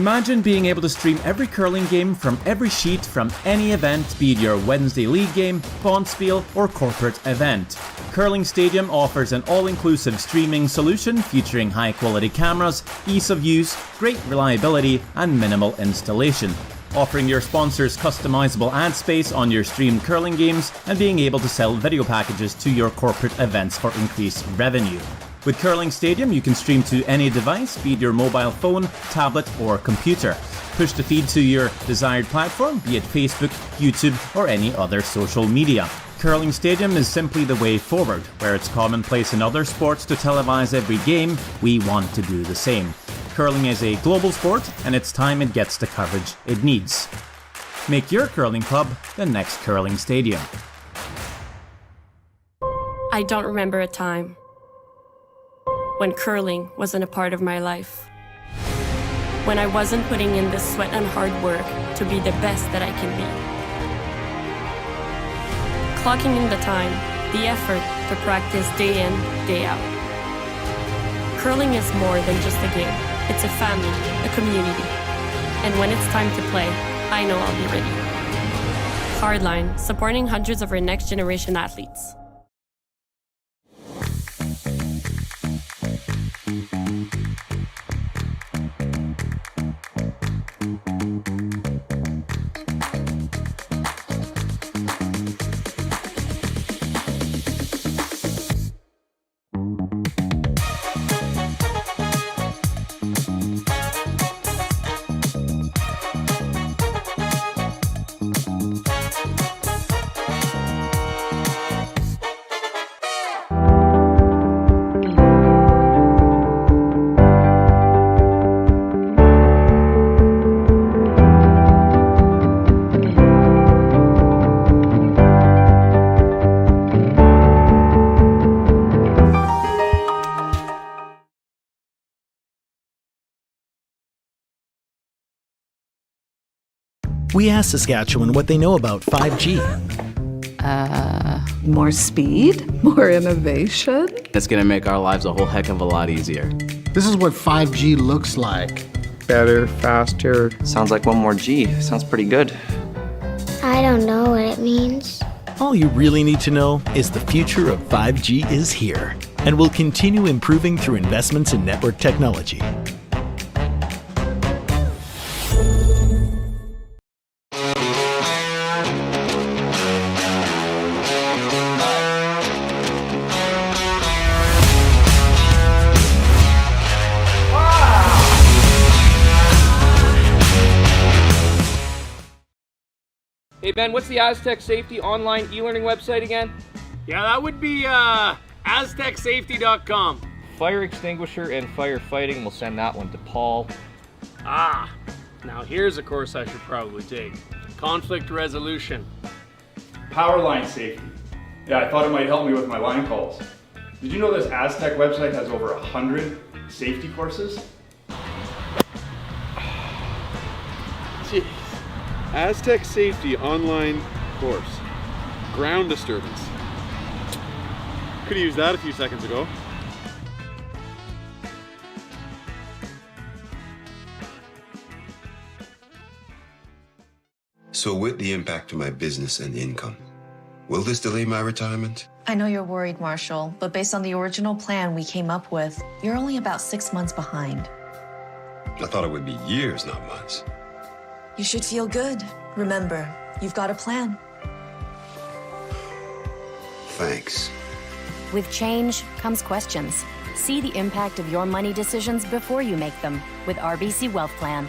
Imagine being able to stream every curling game from every sheet from any event, be it your Wednesday league game, bonspiel, or corporate event. Curling Stadium offers an all-inclusive streaming solution featuring high-quality cameras, ease of use, great reliability, and minimal installation. Offering your sponsors customizable ad space on your streamed curling games and being able to sell video packages to your corporate events for increased revenue. With Curling Stadium, you can stream to any device, be it your mobile phone, tablet, or computer. Push the feed to your desired platform, be it Facebook, YouTube, or any other social media. Curling Stadium is simply the way forward. Where it's commonplace in other sports to televise every game, we want to do the same. Curling is a global sport, and it's time it gets the coverage it needs. Make your curling club the next Curling Stadium. I don't remember a time when curling wasn't a part of my life. When I wasn't putting in the sweat and hard work to be the best that I can be. Clocking in the time, the effort to practice day in, day out. Curling is more than just a game. It's a family, a community. And when it's time to play, I know I'll be ready. Hardline, supporting hundreds of our next generation athletes. We asked Saskatchewan what they know about 5G. More speed, more innovation. It's going to make our lives a whole heck of a lot easier. This is what 5G looks like. Better, faster. Sounds like one more G. Sounds pretty good. I don't know what it means. All you really need to know is the future of 5G is here and will continue improving through investments in network technology. Hey Ben, what's the Aztec Safety online e-learning website again? Yeah, that would be aztecsafety.com. Fire extinguisher and firefighting, we'll send that one to Paul. Ah, now here's a course I should probably take. Conflict resolution. Power line safety. Yeah, I thought it might help me with my line calls. Did you know this Aztec website has over 100 safety courses? Jeez. Aztec Safety online course. Ground disturbance. Could have used that a few seconds ago. So with the impact to my business and income, will this delay my retirement? I know you're worried, Marshall, but based on the original plan we came up with, you're only about 6 months behind. I thought it would be years, not months. You should feel good. Remember, you've got a plan. Thanks. With change comes questions. See the impact of your money decisions before you make them with RBC Wealth Plan.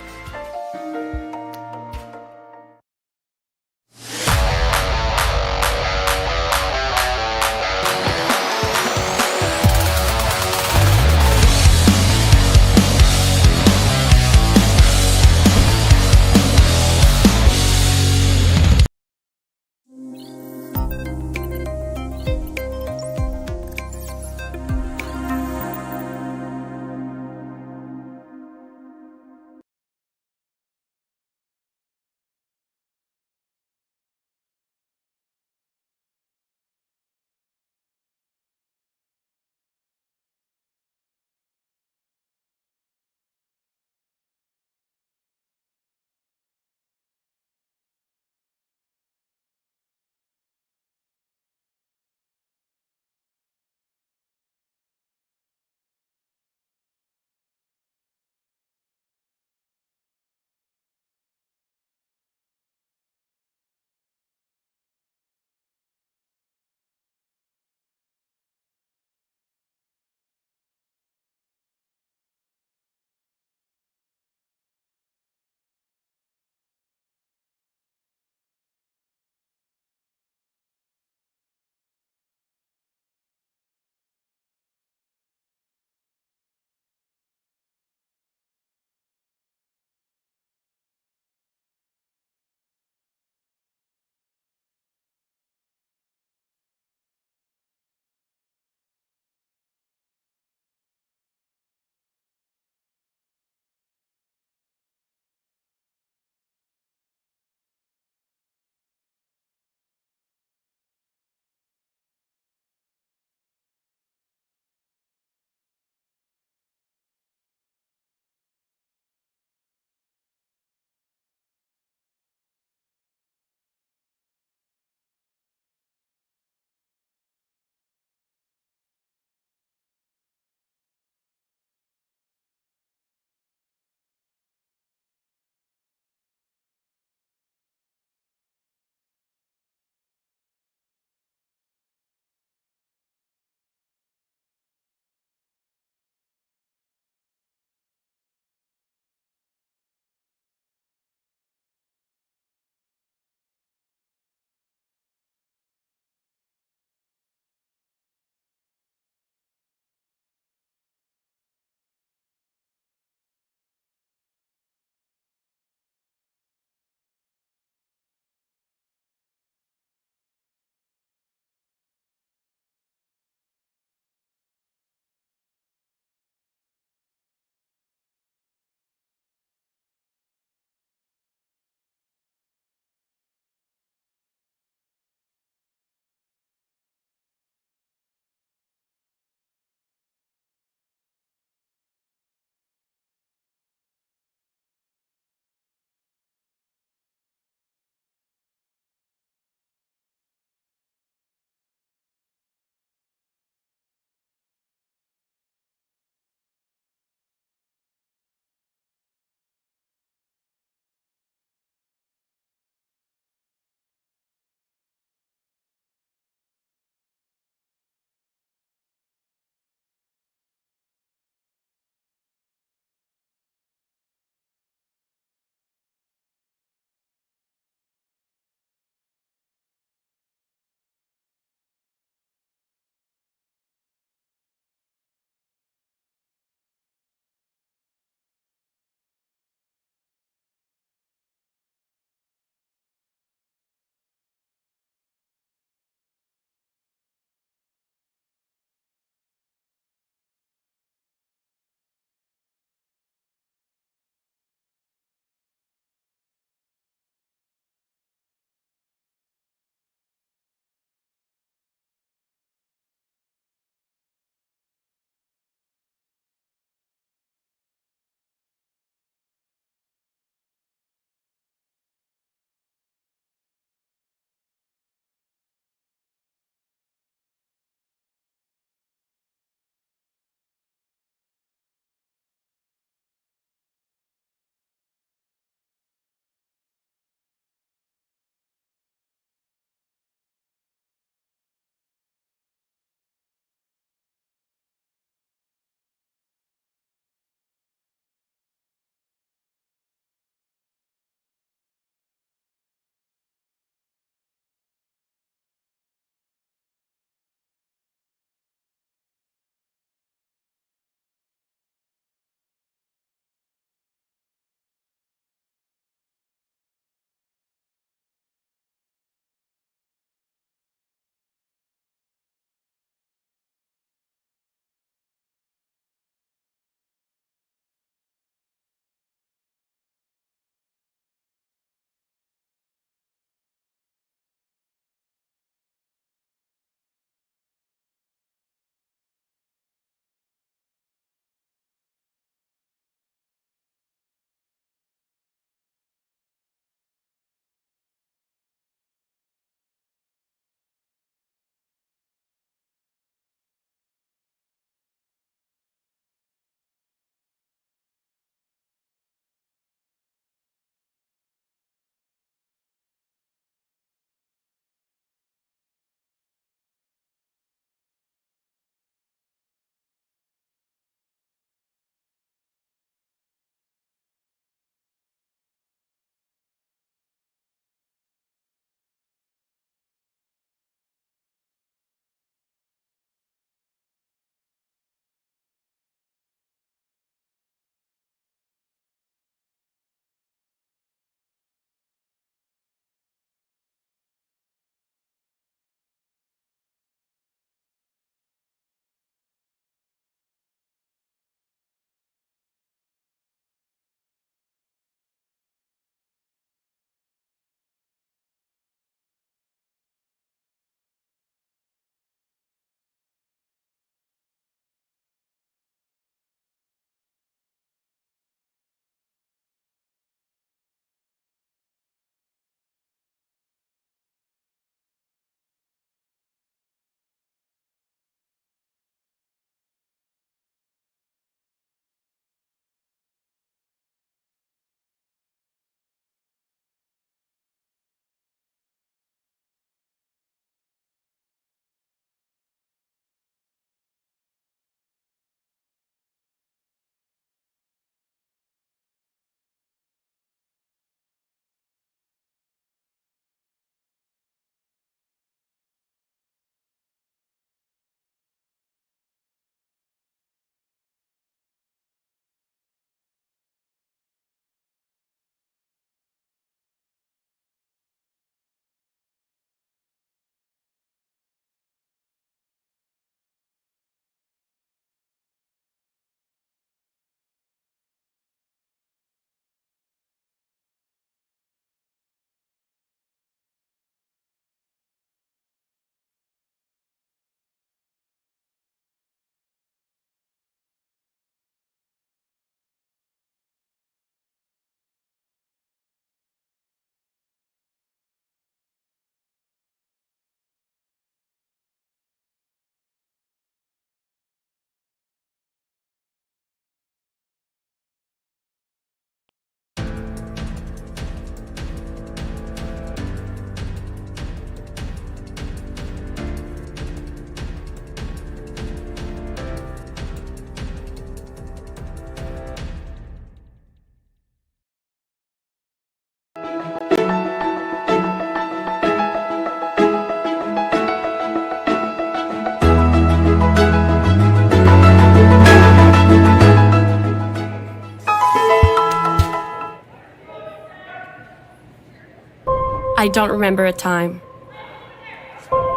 I don't remember a time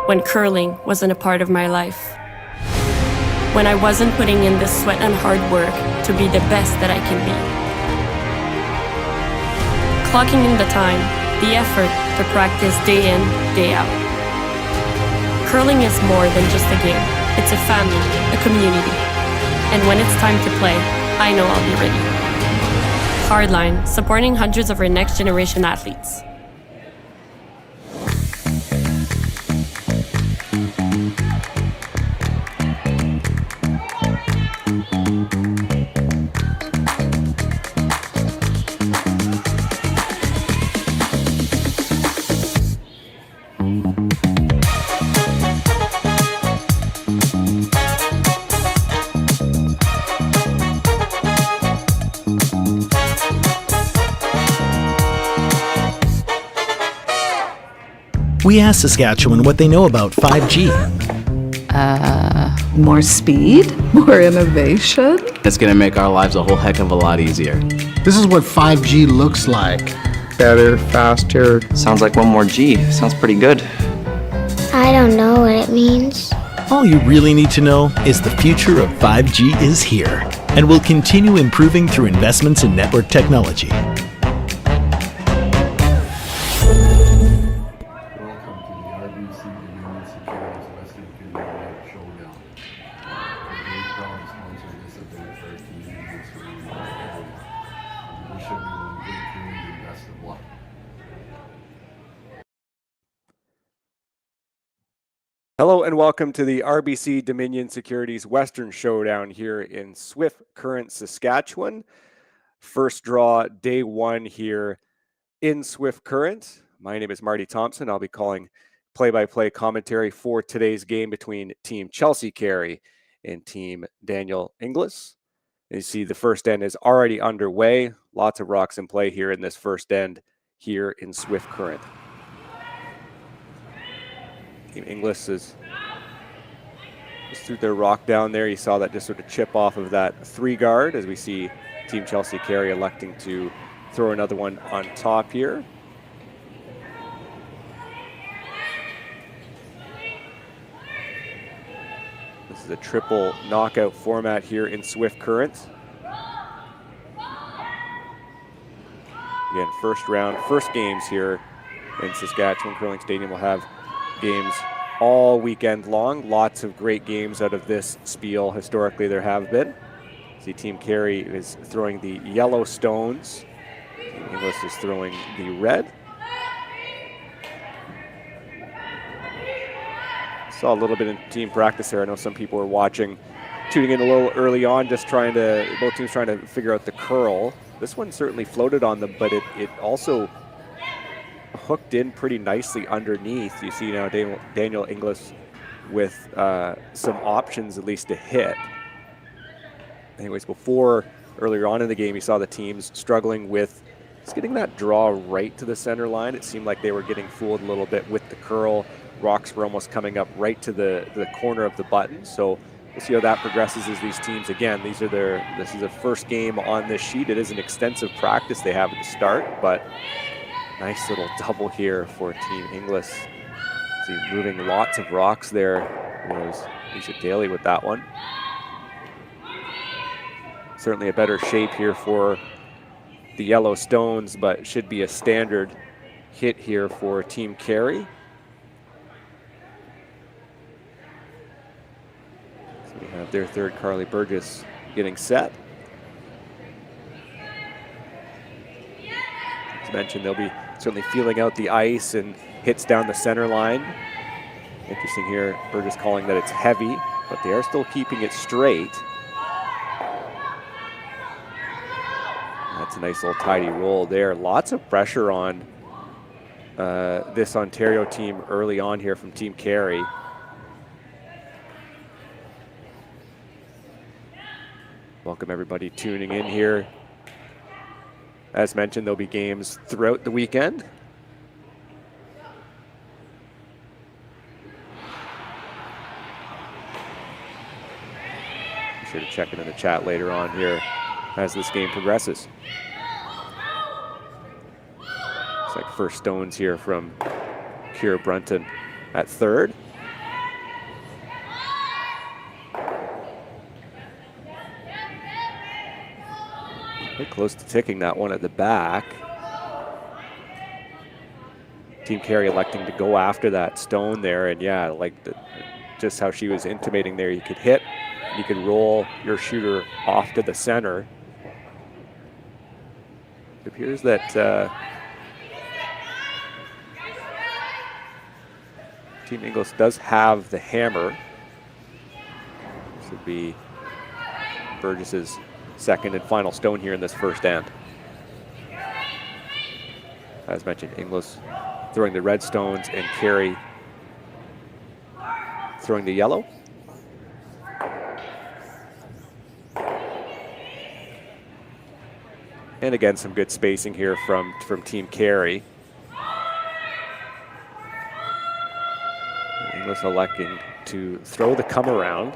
when curling wasn't a part of my life. When I wasn't putting in the sweat and hard work to be the best that I can be. Clocking in the time, the effort to practice day in, day out. Curling is more than just a game. It's a family, a community. And when it's time to play, I know I'll be ready. Hardline, supporting hundreds of our next generation athletes. We asked Saskatchewan what they know about 5G. More speed, more innovation. It's gonna make our lives a whole heck of a lot easier. This is what 5G looks like. Better, faster. Sounds like one more G. Sounds pretty good. I don't know what it means. All you really need to know is the future of 5G is here and will continue improving through investments in network technology. Welcome to the RBC Danielle Securities Western Canadian Showdown. We're very proud to sponsor this event for our communities around the area. We wish everyone good curling and best of luck. Hello and welcome to the RBC Dominion Securities Western Showdown here in Swift Current, Saskatchewan. First draw, day one here in Swift Current. My name is Marty Thompson. I'll be calling play-by-play commentary for today's game between Team Chelsea Carey and Team Danielle Inglis. And you see the first end is already underway. Lots of rocks in play here in this first end here in Swift Current. Team Inglis is just threw their rock down there. You saw that just sort of chip off of that 3 guard as we see Team Chelsea Carey electing to throw another one on top here. This is a triple knockout format here in Swift Current. Again, first round, first games here in Saskatchewan Curling Stadium. Will have games all weekend long. Lots of great games out of this spiel. Historically, there have been. See, Team Carey is throwing the yellow stones. Team Inglis is throwing the red. Saw a little bit in team practice there. I know some people were watching, tuning in a little early on, just both teams trying to figure out the curl. This one certainly floated on them, but it also hooked in pretty nicely underneath. You see now Danielle Inglis with some options at least to hit. Anyways, earlier on in the game, you saw the teams struggling with just getting that draw right to the center line. It seemed like they were getting fooled a little bit with the curl. Rocks were almost coming up right to the corner of the button. So we'll see how that progresses as these teams, again, this is their first game on this sheet. It is an extensive practice they have at the start, but nice little double here for Team Inglis. See, moving lots of rocks there. Was Lisa Daly with that one. Certainly a better shape here for the yellow stones, but should be a standard hit here for Team Carey. So we have their third, Carly Burgess, getting set. As mentioned, they'll be certainly feeling out the ice and hits down the center line. Interesting here, Burgess calling that it's heavy, but they are still keeping it straight. That's a nice little tidy roll there. Lots of pressure on this Ontario team early on here from Team Carey. Welcome everybody tuning in here. As mentioned, there'll be games throughout the weekend. Be sure to check in the chat later on here as this game progresses. Looks like first stones here from Kira Brunton at third. Quite close to ticking that one at the back. Team Carey electing to go after that stone there, and yeah, like just how she was intimating there, you could hit, you could roll your shooter off to the center. It appears that Team Inglis does have the hammer. This would be Burgess's second and final stone here in this first end. As mentioned, Inglis throwing the red stones and Carey throwing the yellow. And again, some good spacing here from Team Carey. Inglis electing to throw the come around.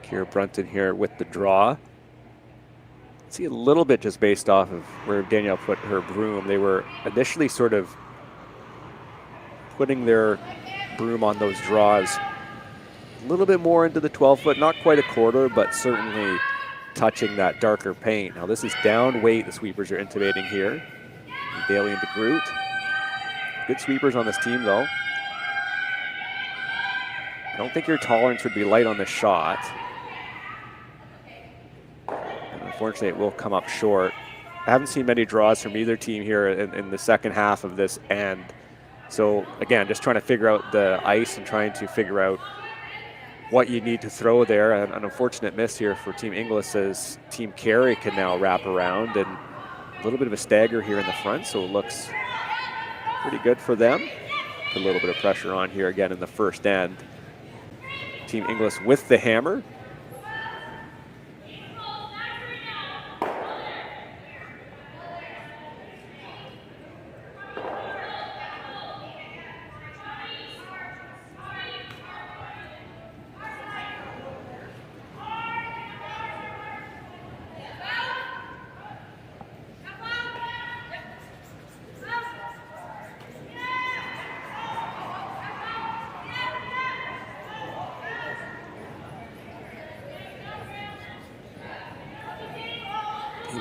Kira Brunton here with the draw. See a little bit just based off of where Danielle put her broom. They were initially sort of putting their broom on those draws a little bit more into the 12-foot, not quite a quarter, but certainly touching that darker paint. Now this is down weight the sweepers are intimating here. Daly and DeGroot. Good sweepers on this team though. I don't think your tolerance would be light on this shot. Unfortunately, it will come up short. I haven't seen many draws from either team here in the second half of this end. So again, just trying to figure out the ice and trying to figure out what you need to throw there. An unfortunate miss here for Team Inglis as Team Carey can now wrap around, and a little bit of a stagger here in the front, so it looks pretty good for them. A little bit of pressure on here again in the first end. Team Inglis with the hammer.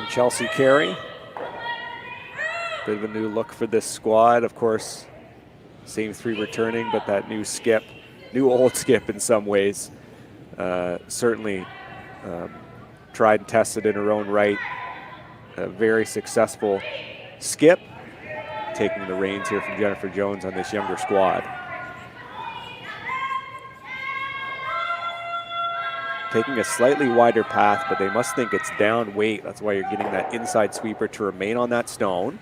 Chelsea Carey. Bit of a new look for this squad. Of course, same three returning, but that new skip, new old skip in some ways. Certainly tried and tested in her own right. A very successful skip, taking the reins here from Jennifer Jones on this younger squad. Taking a slightly wider path, but they must think it's down weight. That's why you're getting that inside sweeper to remain on that stone.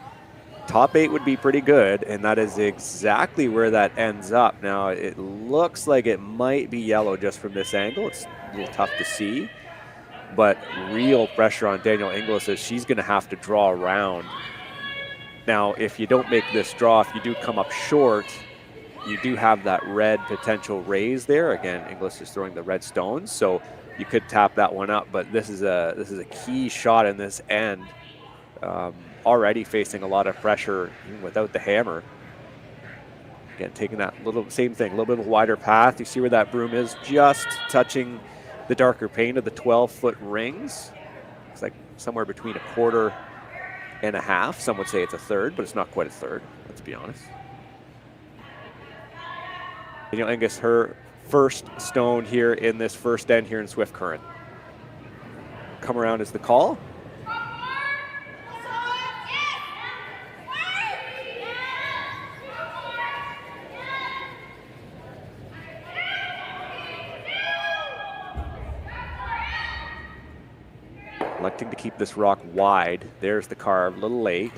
Top 8 would be pretty good, and that is exactly where that ends up. Now, it looks like it might be yellow just from this angle. It's a little tough to see, but real pressure on Danielle Inglis as she's gonna have to draw around. Now, if you don't make this draw, if you do come up short, you do have that red potential raise there. Again, Inglis is throwing the red stones, so you could tap that one up, but this is a key shot in this end. Already facing a lot of pressure even without the hammer. Again, taking that same thing, a little bit of a wider path. You see where that broom is, just touching the darker paint of the 12-foot rings. It's like somewhere between a quarter and a half. Some would say it's a third, but it's not quite a third, let's be honest. Danielle Inglis, her first stone here in this first end here in Swift Current. Come around is the call. Electing to keep this rock wide. There's the carve, a little late.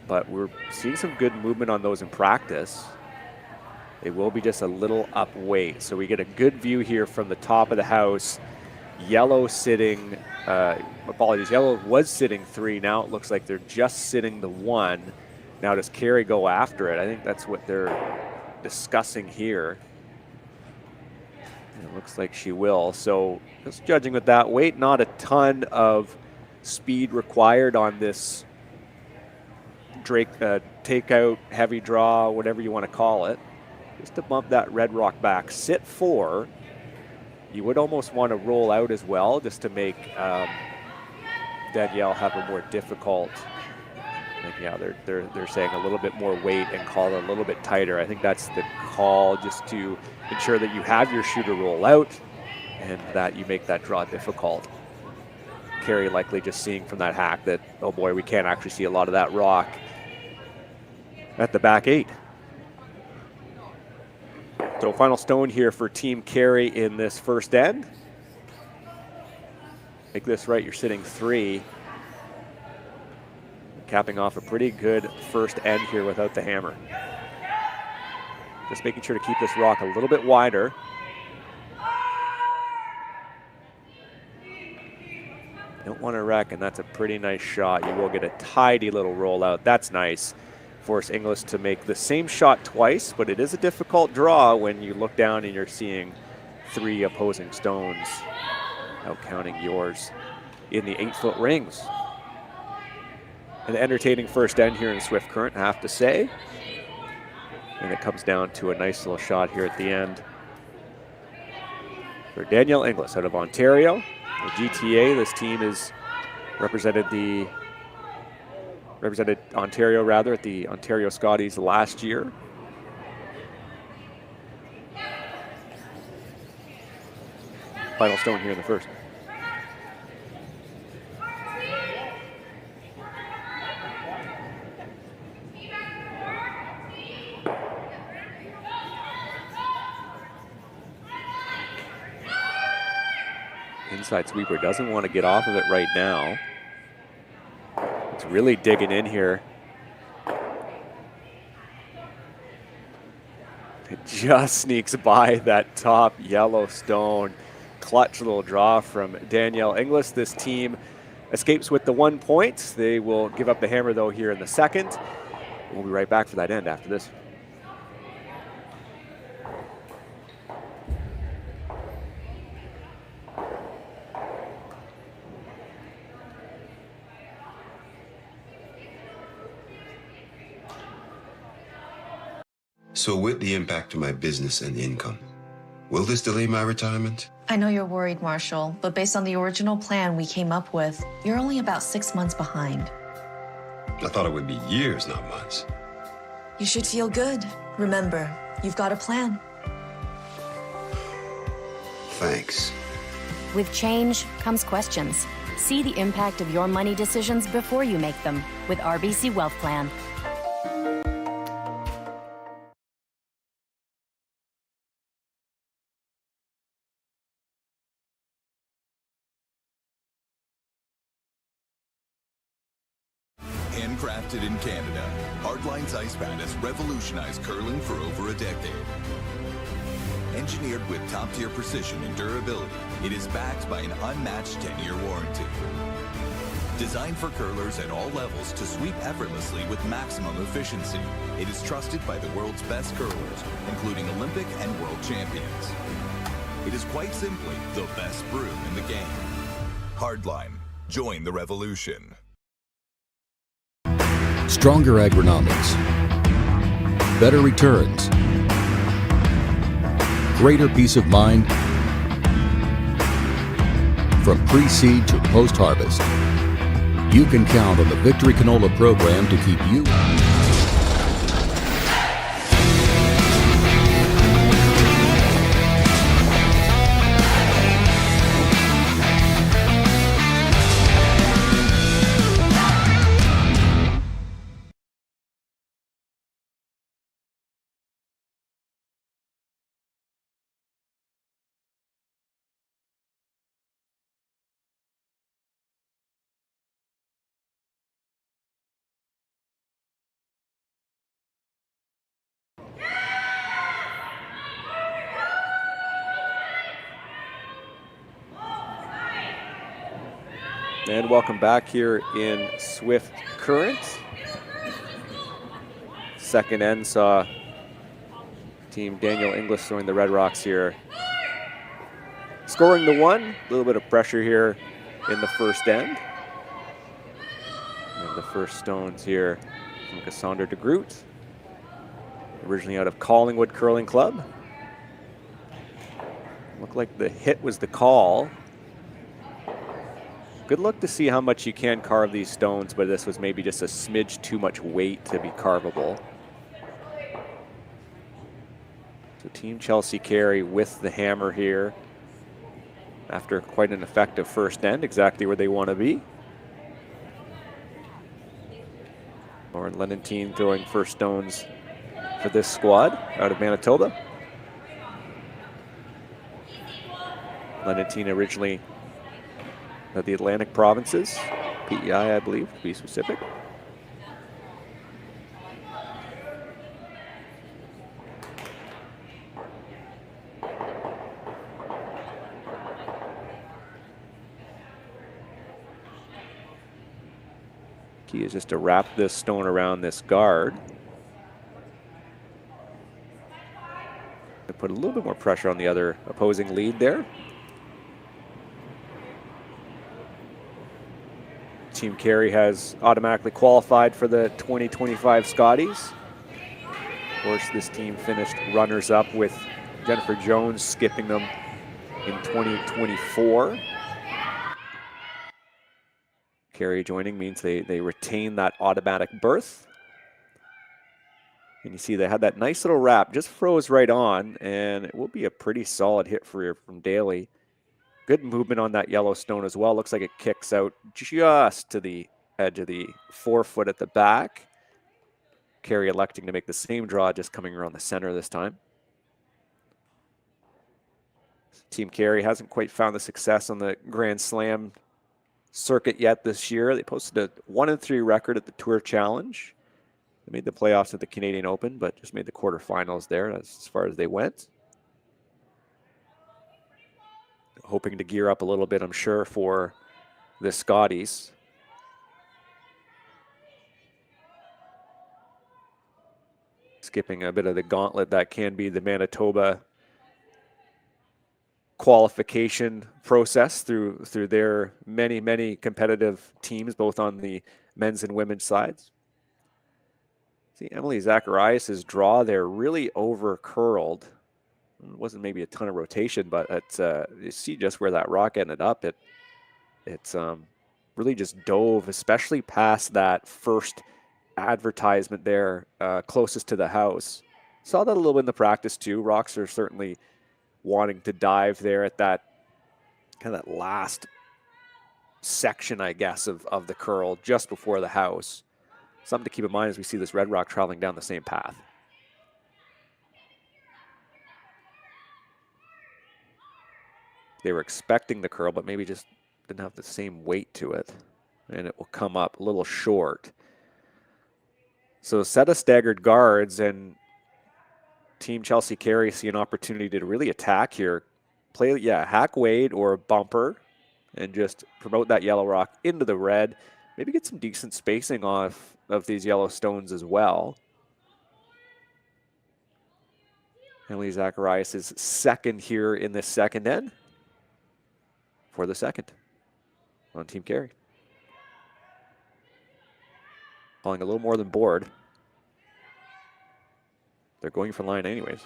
But we're seeing some good movement on those in practice. It will be just a little up weight. So we get a good view here from the top of the house. Yellow sitting, apologies, yellow was sitting 3. Now it looks like they're just sitting the 1. Now does Carey go after it? I think that's what they're discussing here. It looks like she will. So just judging with that weight, not a ton of speed required on this takeout, heavy draw, whatever you want to call it. Just to bump that Red Rock back. Sit 4. You would almost want to roll out as well, just to make Danielle have a more difficult. Like, yeah, they're saying a little bit more weight and call it a little bit tighter. I think that's the call, just to ensure that you have your shooter roll out and that you make that draw difficult. Carey likely just seeing from that hack that, oh boy, we can't actually see a lot of that rock at the back 8. So final stone here for Team Carey in this first end. Make this right, you're sitting 3. Capping off a pretty good first end here without the hammer. Just making sure to keep this rock a little bit wider. Don't want to wreck, and that's a pretty nice shot. You will get a tidy little rollout. That's nice. Force Inglis to make the same shot twice, but it is a difficult draw when you look down and you're seeing 3 opposing stones, out counting yours, in the 8-foot rings. An entertaining first end here in Swift Current, I have to say. And it comes down to a nice little shot here at the end for Danielle Inglis out of Ontario. The GTA, this team is represented Ontario rather at the Ontario Scotties last year. Final stone here in the first. Inside sweeper doesn't want to get off of it right now. It's really digging in here. It just sneaks by that top yellow stone. Clutch little draw from Danielle Inglis. This team escapes with the 1 point. They will give up the hammer though here in the second. We'll be right back for that end after this. So with the impact to my business and income, will this delay my retirement? I know you're worried, Marshall, but based on the original plan we came up with, you're only about 6 months behind. I thought it would be years, not months. You should feel good. Remember, you've got a plan. Thanks. With change comes questions. See the impact of your money decisions before you make them with RBC Wealth Plan. Handcrafted in Canada, Hardline's Ice Pad has revolutionized curling for over a decade. Engineered with top-tier precision and durability, it is backed by an unmatched 10-year warranty. Designed for curlers at all levels to sweep effortlessly with maximum efficiency, it is trusted by the world's best curlers, including Olympic and world champions. It is quite simply the best brew in the game. Hardline. Join the revolution. Stronger agronomics, better returns, greater peace of mind from pre-seed to post-harvest. You can count on the Victory Canola program to keep you And welcome back here in Swift Current. Second end saw Team Danielle Inglis throwing the Red Rocks here scoring the one. A little bit of pressure here in the first end. And the first stones here from Cassandra de Groot, originally out of Collingwood Curling Club. Looked like the hit was the call. Good look to see how much you can carve these stones, but this was maybe just a smidge too much weight to be carvable. So Team Chelsea Carey with the hammer here after quite an effective first end, exactly where they want to be. Lauren Lennentine throwing first stones for this squad out of Manitoba. Lennentine originally of the Atlantic provinces, PEI, I believe, to be specific. Key is just to wrap this stone around this guard. To put a little bit more pressure on the other opposing lead there. Team Carey has automatically qualified for the 2025 Scotties. Of course, this team finished runners-up with Jennifer Jones skipping them in 2024. Carey joining means they retain that automatic berth. And you see they had that nice little wrap, just froze right on, and it will be a pretty solid hit from Daly. Good movement on that yellow stone as well. Looks like it kicks out just to the edge of the forefoot at the back. Carey electing to make the same draw, just coming around the center this time. Team Carey hasn't quite found the success on the Grand Slam circuit yet this year. They posted a 1-3 record at the Tour Challenge. They made the playoffs at the Canadian Open, but just made the quarterfinals there as far as they went. Hoping to gear up a little bit, I'm sure, for the Scotties. Skipping a bit of the gauntlet that can be the Manitoba qualification process through their many competitive teams, both on the men's and women's sides. See, Emily Zacharias' draw there really over curled. It wasn't maybe a ton of rotation, but you see just where that rock ended up. It's really just dove, especially past that first advertisement there closest to the house. Saw that a little bit in the practice too. Rocks are certainly wanting to dive there at that kind of that last section, I guess, of the curl just before the house. Something to keep in mind as we see this red rock traveling down the same path. They were expecting the curl, but maybe just didn't have the same weight to it. And it will come up a little short. So a set of staggered guards, and Team Chelsea Carey see an opportunity to really attack here. Play, hack Wade or bumper and just promote that yellow rock into the red. Maybe get some decent spacing off of these yellow stones as well. Emily Zacharias is second here in this second end. For the second on Team Carey. Falling a little more than board. They're going for line anyways.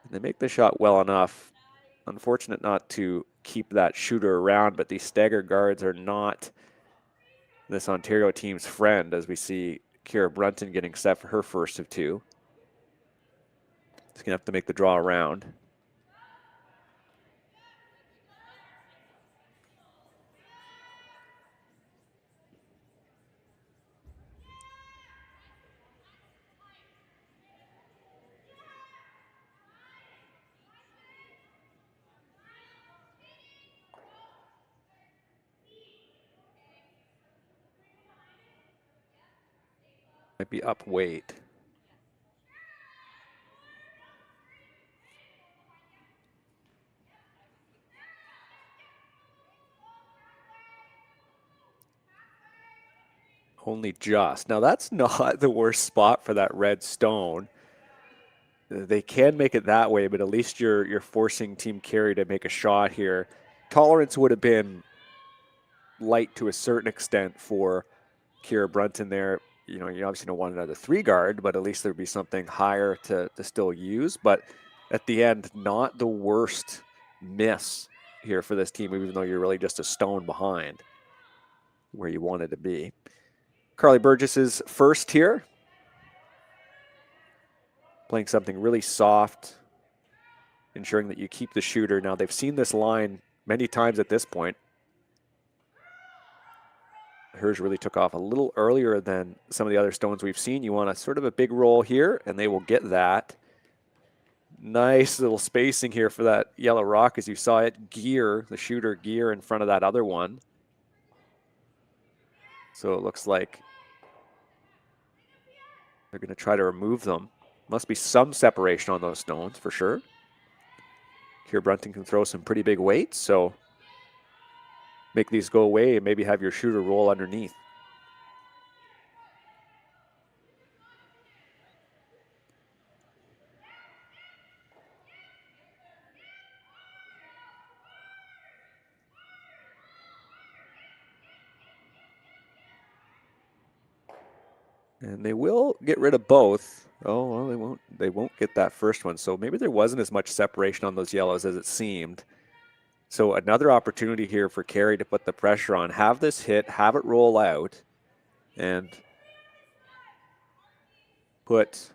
And they make the shot well enough. Unfortunate not to keep that shooter around, but these staggered guards are not this Ontario team's friend, as we see Kira Brunton getting set for her first of two. She's going to have to make the draw around. Might be up weight. Only just. Now that's not the worst spot for that red stone. They can make it that way, but at least you're forcing Team Carey to make a shot here. Tolerance would have been light to a certain extent for Kira Brunton there. You know, you obviously don't want another 3-guard, but at least there'd be something higher to still use. But at the end, not the worst miss here for this team, even though you're really just a stone behind where you wanted to be. Carly Burgess is first here. Playing something really soft, ensuring that you keep the shooter. Now, they've seen this line many times at this point. Hers really took off a little earlier than some of the other stones we've seen. You want a sort of a big roll here, and they will get that. Nice little spacing here for that yellow rock as you saw it gear, the shooter gear in front of that other one. So it looks like they're going to try to remove them. Must be some separation on those stones for sure. Here Brunton can throw some pretty big weights, so make these go away and maybe have your shooter roll underneath. And they will get rid of both. Oh, well, they won't get that first one. So maybe there wasn't as much separation on those yellows as it seemed. So another opportunity here for Carey to put the pressure on. Have this hit, have it roll out, and put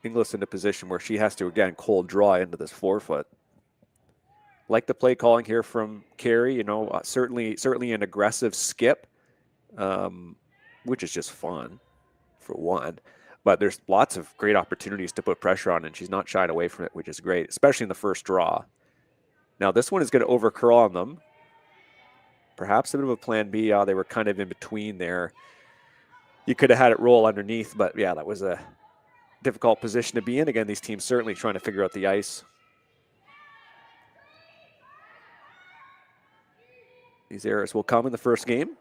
Inglis in a position where she has to, again, cold draw into this 4-foot. Like the play calling here from Carey, you know, certainly an aggressive skip, which is just fun, for one. But there's lots of great opportunities to put pressure on, and she's not shying away from it, which is great, especially in the first draw. Now this one is going to overcurl on them. Perhaps a bit of a plan B. They were kind of in between there. You could have had it roll underneath, but yeah, that was a difficult position to be in. Again, these teams certainly trying to figure out the ice. These errors will come in the first game.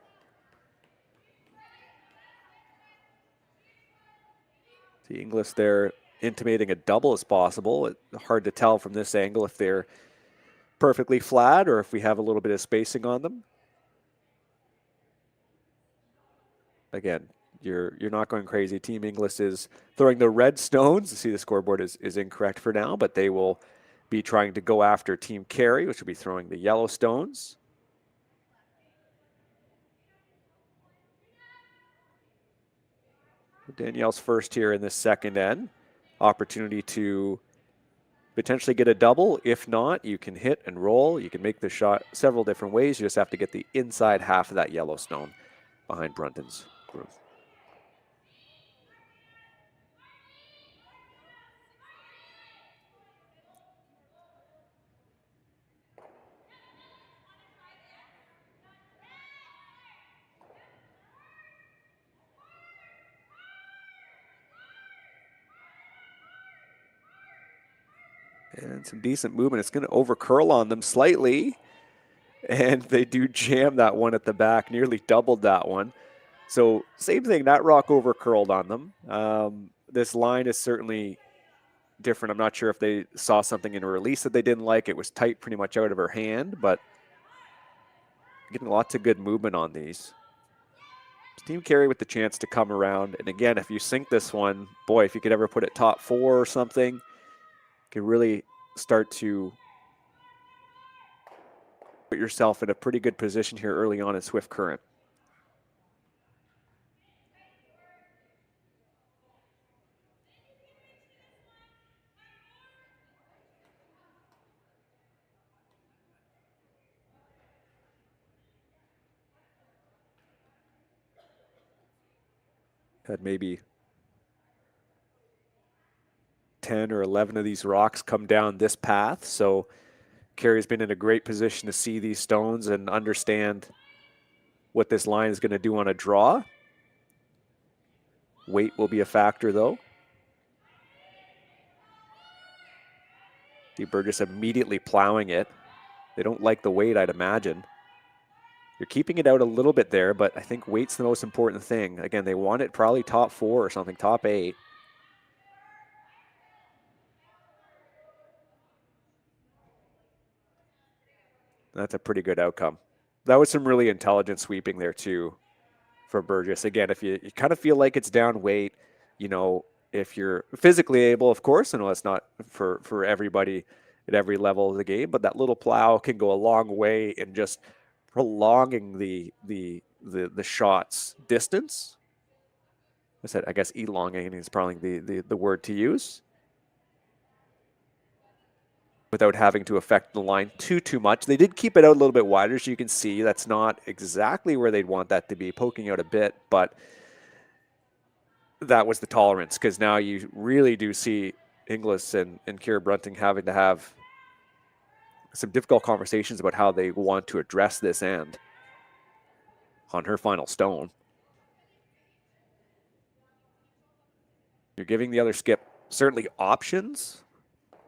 See Inglis there intimating a double as possible. It's hard to tell from this angle if they're perfectly flat or if we have a little bit of spacing on them. Again, you're not going crazy. Team Inglis is throwing the red stones. You see the scoreboard is incorrect for now, but they will be trying to go after Team Carey, which will be throwing the yellow stones. Danielle's first here in this second end. Opportunity to potentially get a double. If not, you can hit and roll. You can make the shot several different ways. You just have to get the inside half of that yellow stone behind Brunton's groove. And some decent movement. It's going to overcurl on them slightly. And they do jam that one at the back, nearly doubled that one. So same thing, that rock overcurled on them. This line is certainly different. I'm not sure if they saw something in a release that they didn't like. It was tight pretty much out of her hand, but getting lots of good movement on these. Team Carey with the chance to come around. And again, if you sink this one, boy, if you could ever put it top 4 or something, you could really start to put yourself in a pretty good position here early on in Swift Current. Had maybe 10 or 11 of these rocks come down this path. So Carey's been in a great position to see these stones and understand what this line is going to do on a draw. Weight will be a factor though. The Burgess immediately plowing it. They don't like the weight, I'd imagine. You're keeping it out a little bit there, but I think weight's the most important thing. Again, they want it probably top 4 or something, top 8. That's a pretty good outcome. That was some really intelligent sweeping there too for Burgess. Again, if you kind of feel like it's down weight, you know, if you're physically able, of course, I know it's not for everybody at every level of the game, but that little plow can go a long way in just prolonging the shot's distance. I said, I guess elongating is probably the word to use, without having to affect the line too much. They did keep it out a little bit wider, so you can see that's not exactly where they'd want that to be, poking out a bit, but that was the tolerance, because now you really do see Inglis and Kira Brunting having to have some difficult conversations about how they want to address this end on her final stone. You're giving the other skip certainly options,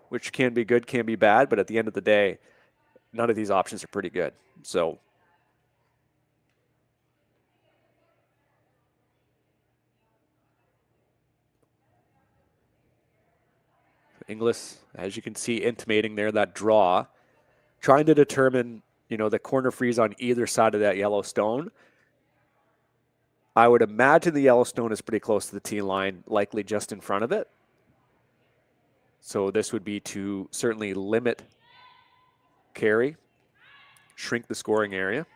which can be good, can be bad, but at the end of the day, none of these options are pretty good. So Inglis, as you can see, intimating there that draw, trying to determine, you know, the corner freeze on either side of that yellow stone. I would imagine the yellow stone is pretty close to the tee line, likely just in front of it. So this would be to certainly limit Carey, shrink the scoring area.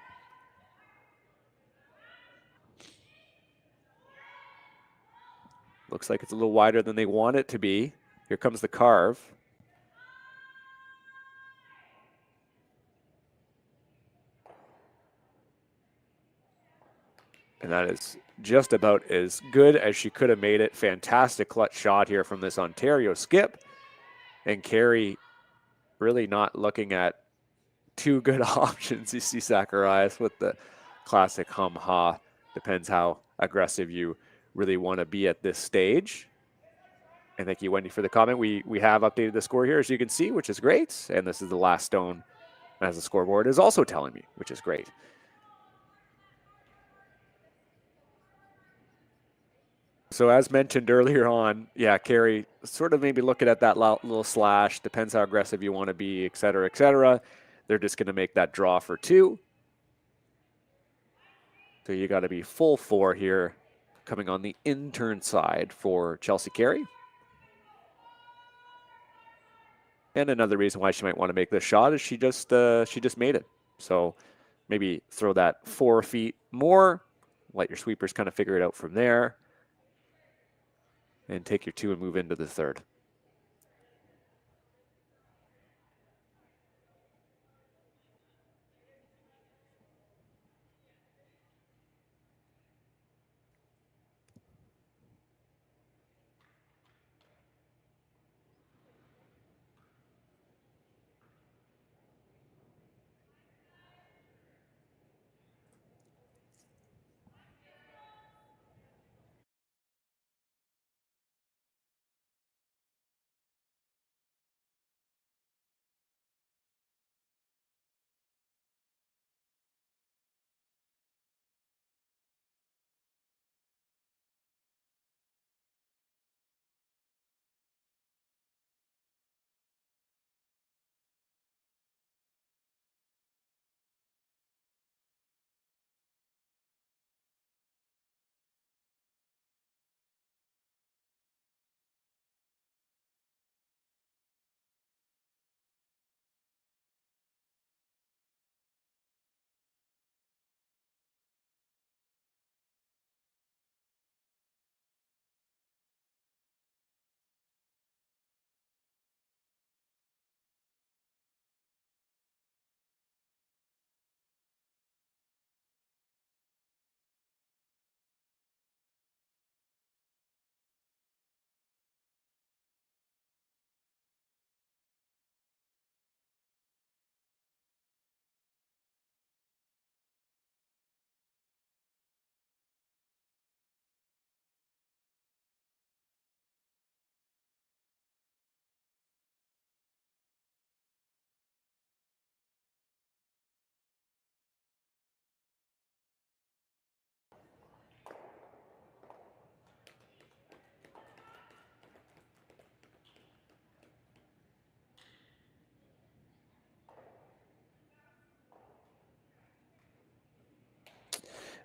Looks like it's a little wider than they want it to be. Here comes the carve. And that is just about as good as she could have made it. Fantastic clutch shot here from this Ontario skip. And Carey really not looking at two good options. You see Zacharias with the classic hum-ha. Depends how aggressive you really want to be at this stage. And thank you, Wendy, for the comment. We have updated the score here, as you can see, which is great. And this is the last stone, as the scoreboard is also telling me, which is great. So as mentioned earlier on, yeah, Carey sort of maybe looking at that little slash, depends how aggressive you want to be, et cetera, et cetera. They're just going to make that draw for 2. So you got to be full 4 here, coming on the intern side for Chelsea Carey. And another reason why she might want to make this shot is she just made it. So maybe throw that 4 feet more, let your sweepers kind of figure it out from there, and take your 2 and move into the 3rd.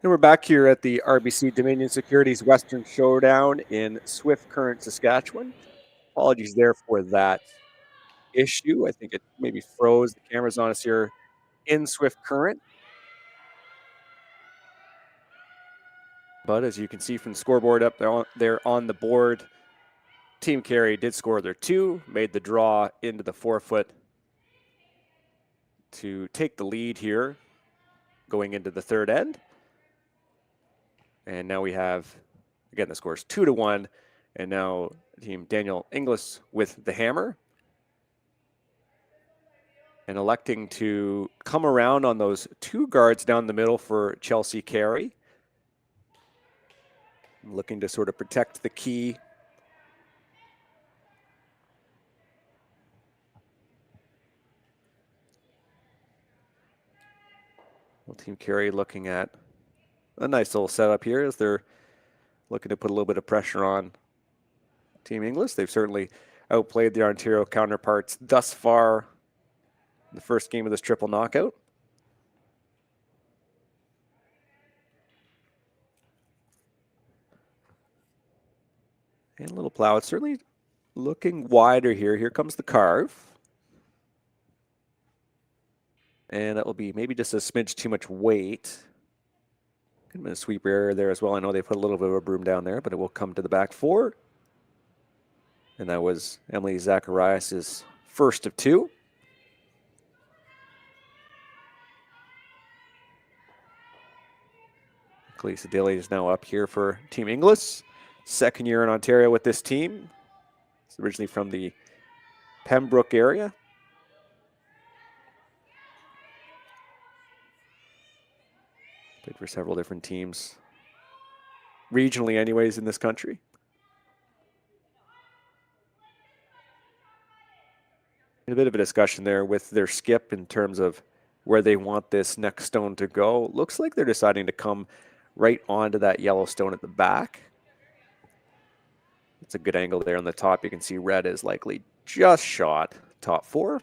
And we're back here at the RBC Dominion Securities Western Showdown in Swift Current, Saskatchewan. Apologies there for that issue. I think it maybe froze. The camera's on us here in Swift Current. But as you can see from the scoreboard up there on the board, Team Carey did score their 2, made the draw into the 4-foot to take the lead here going into the third end. And now we have, again, the score is 2-1, and now Team Danielle Inglis with the hammer. And electing to come around on those 2 guards down the middle for Chelsea Carey. Looking to sort of protect the key. Well, Team Carey looking at a nice little setup here as they're looking to put a little bit of pressure on Team Inglis. They've certainly outplayed their Ontario counterparts thus far in the first game of this triple knockout. And a little plow. It's certainly looking wider here. Here comes the carve. And that will be maybe just a smidge too much weight. Could have been a sweeper error there as well. I know they put a little bit of a broom down there, but it will come to the back 4. And that was Emily Zacharias' first of 2. Kalisa Daly is now up here for Team Inglis. Second year in Ontario with this team. It's originally from the Pembroke area. Played for several different teams, regionally anyways, in this country. A bit of a discussion there with their skip in terms of where they want this next stone to go. Looks like they're deciding to come right onto that yellow stone at the back. It's a good angle there on the top. You can see red is likely just shot top 4.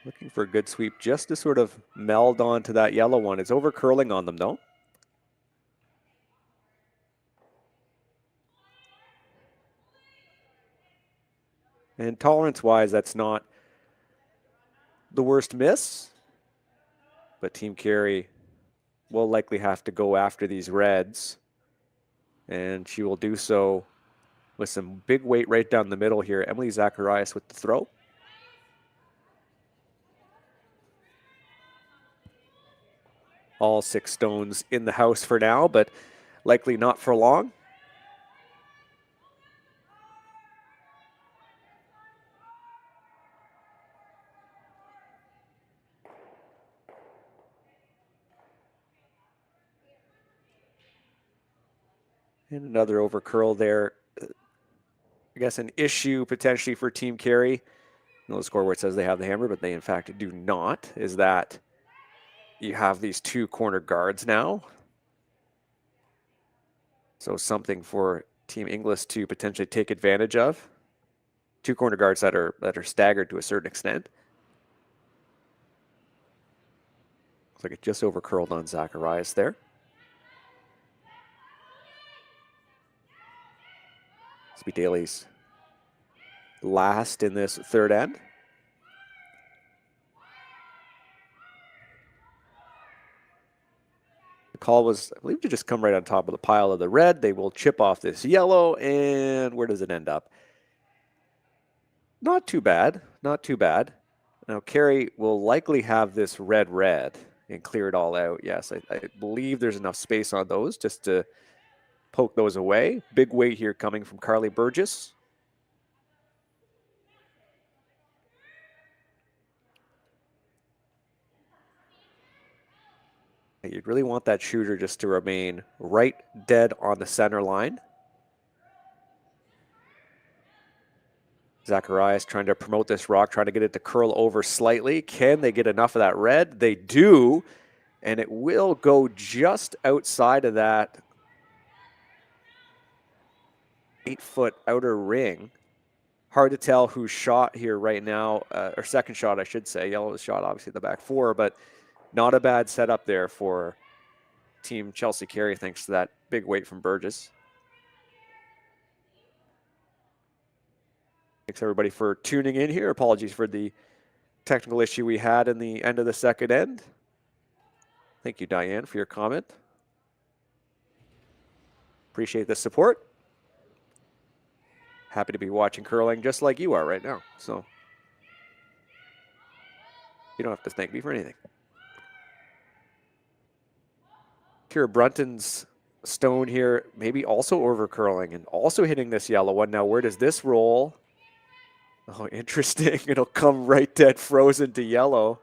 Looking for a good sweep just to sort of meld onto that yellow one. It's over curling on them though. And tolerance-wise, that's not the worst miss, but Team Carey will likely have to go after these reds, and she will do so with some big weight right down the middle here. Emily Zacharias with the throw. All 6 stones in the house for now, but likely not for long. And another over curl there. I guess an issue potentially for Team Carey. I know the scoreboard says they have the hammer, but they in fact do not, is that you have these 2 corner guards now. So something for Team Inglis to potentially take advantage of. 2 corner guards that are staggered to a certain extent. Looks like it just over curled on Zacharias there. This will be Daly's last in this third end. The call was, I believe, to just come right on top of the pile of the red. They will chip off this yellow, and where does it end up? Not too bad, not too bad. Now Carey will likely have this red and clear it all out. Yes, I believe there's enough space on those just to poke those away. Big weight here coming from Carly Burgess. You'd really want that shooter just to remain right dead on the center line. Zacharias trying to promote this rock, trying to get it to curl over slightly. Can they get enough of that red? They do, and it will go just outside of that 8-foot outer ring. Hard to tell who's shot here right now, or second shot, I should say. Yellow is shot, obviously, the back four, but not a bad setup there for Team Chelsea Carey, thanks to that big weight from Burgess. Thanks, everybody, for tuning in here. Apologies for the technical issue we had in the end of the second end. Thank you, Diane, for your comment. Appreciate the support. Happy to be watching curling just like you are right now. So you don't have to thank me for anything. Kira Brunton's stone here, maybe also over curling and also hitting this yellow one. Now, where does this roll? Oh, interesting. It'll come right dead frozen to yellow.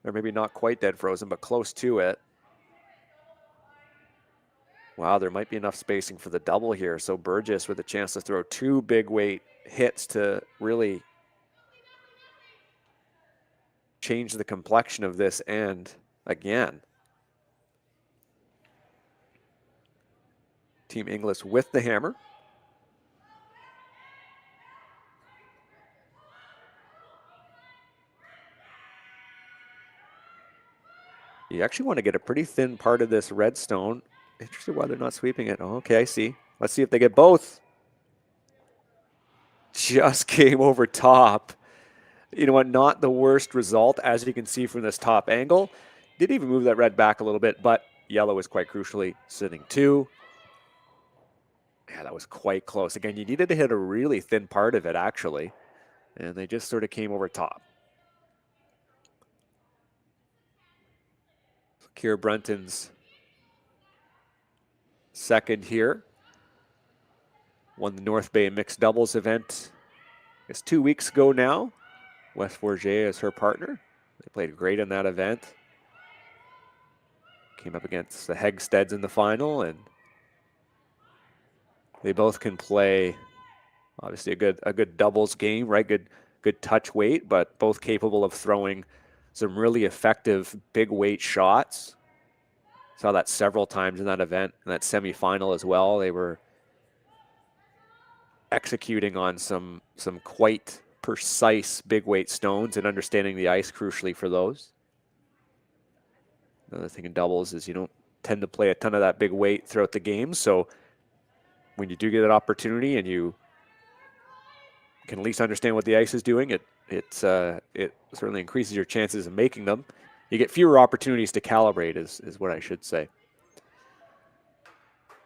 Or maybe not quite dead frozen, but close to it. Wow, there might be enough spacing for the double here. So Burgess with a chance to throw 2 big weight hits to really change the complexion of this end again. Team Inglis with the hammer. You actually want to get a pretty thin part of this red stone. Interested why they're not sweeping it. Oh, okay, I see. Let's see if they get both. Just came over top. You know what, not the worst result, as you can see from this top angle. Did even move that red back a little bit, but yellow is quite crucially sitting 2. Yeah, that was quite close. Again, you needed to hit a really thin part of it, actually. And they just sort of came over top. Kira Brunton's second here. Won the North Bay mixed doubles event. It's 2 weeks ago now. Wes Forget is her partner. They played great in that event. Came up against the Hegsteds in the final, and they both can play, obviously, a good doubles game, right? Good touch weight, but both capable of throwing some really effective big weight shots. Saw that several times in that event, in that semifinal as well. They were executing on some quite precise big weight stones and understanding the ice crucially for those. Another thing in doubles is you don't tend to play a ton of that big weight throughout the game, so when you do get an opportunity and you can at least understand what the ice is doing, it certainly increases your chances of making them. You get fewer opportunities to calibrate is what I should say.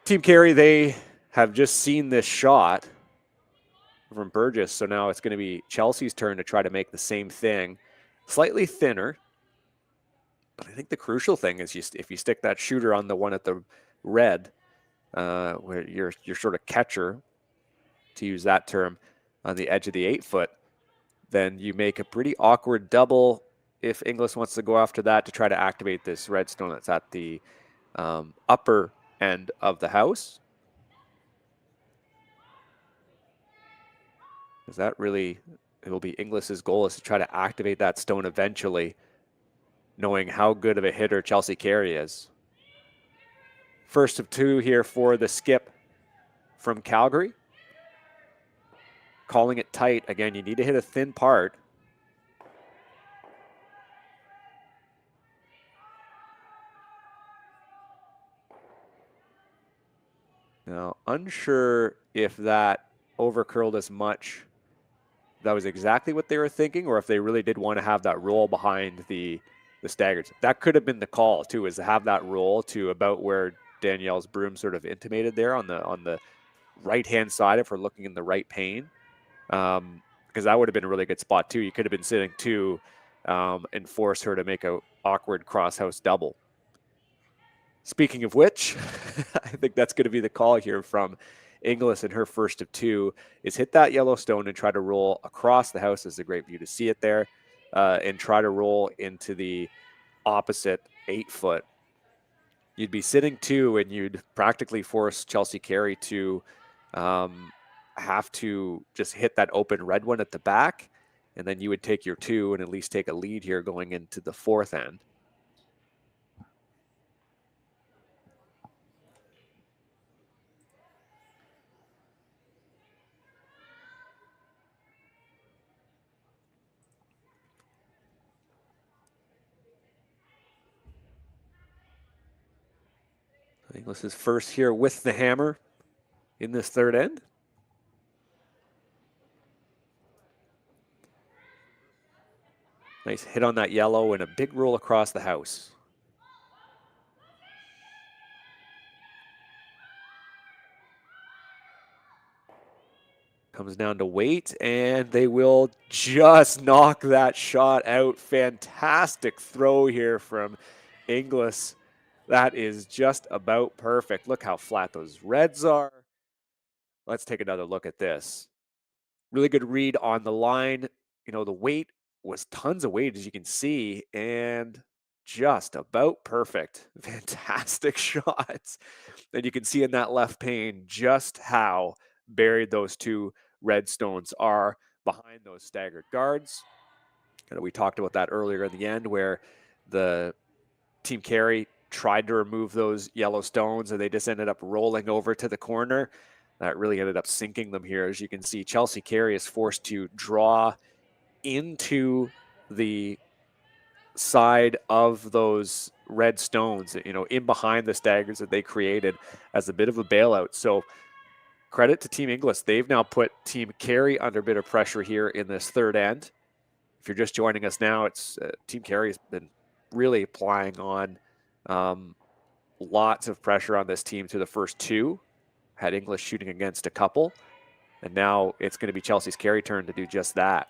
Team Carey, they have just seen this shot from Burgess, so now it's going to be Chelsea's turn to try to make the same thing. Slightly thinner, but I think the crucial thing is if you stick that shooter on the one at the red, where your sort of catcher, to use that term, on the edge of the 8-foot, then you make a pretty awkward double if Inglis wants to go after that to try to activate this redstone that's at the upper end of the house. Because that really, it will be Inglis's goal is to try to activate that stone eventually, knowing how good of a hitter Chelsea Carey is. First of 2 here for the skip from Calgary. Calling it tight. Again, you need to hit a thin part. Now, unsure if that overcurled as much. That was exactly what they were thinking, or if they really did want to have that roll behind the staggers. That could have been the call too, is to have that roll to about where Danielle's broom sort of intimated there on the right-hand side if we're looking in the right pane. Because that would have been a really good spot too. You could have been sitting 2 and force her to make a awkward cross-house double. Speaking of which, I think that's going to be the call here from Inglis in her first of 2, is hit that yellow stone and try to roll across the house. This is a great view to see it there, and try to roll into the opposite 8-foot. You'd be sitting 2 and you'd practically force Chelsea Carey to have to just hit that open red one at the back, and then you would take your 2 and at least take a lead here going into the 4th end. Inglis is first here with the hammer in this third end. Nice hit on that yellow and a big roll across the house. Comes down to weight, and they will just knock that shot out. Fantastic throw here from Inglis. That is just about perfect. Look how flat those reds are. Let's take another look at this. Really good read on the line. You know, the weight was tons of weight, as you can see, and just about perfect. Fantastic shots. And you can see in that left pane just how buried those two red stones are behind those staggered guards. And we talked about that earlier in the end, where the Team Carey tried to remove those yellow stones and they just ended up rolling over to the corner. That really ended up sinking them here. As you can see, Chelsea Carey is forced to draw into the side of those red stones, you know, in behind the staggers that they created as a bit of a bailout. So credit to Team Inglis. They've now put Team Carey under a bit of pressure here in this third end. If you're just joining us now, it's Team Carey has been really applying on lots of pressure on this team through the first two. Had Inglis shooting against a couple, and now it's going to be Chelsea's Carey turn to do just that.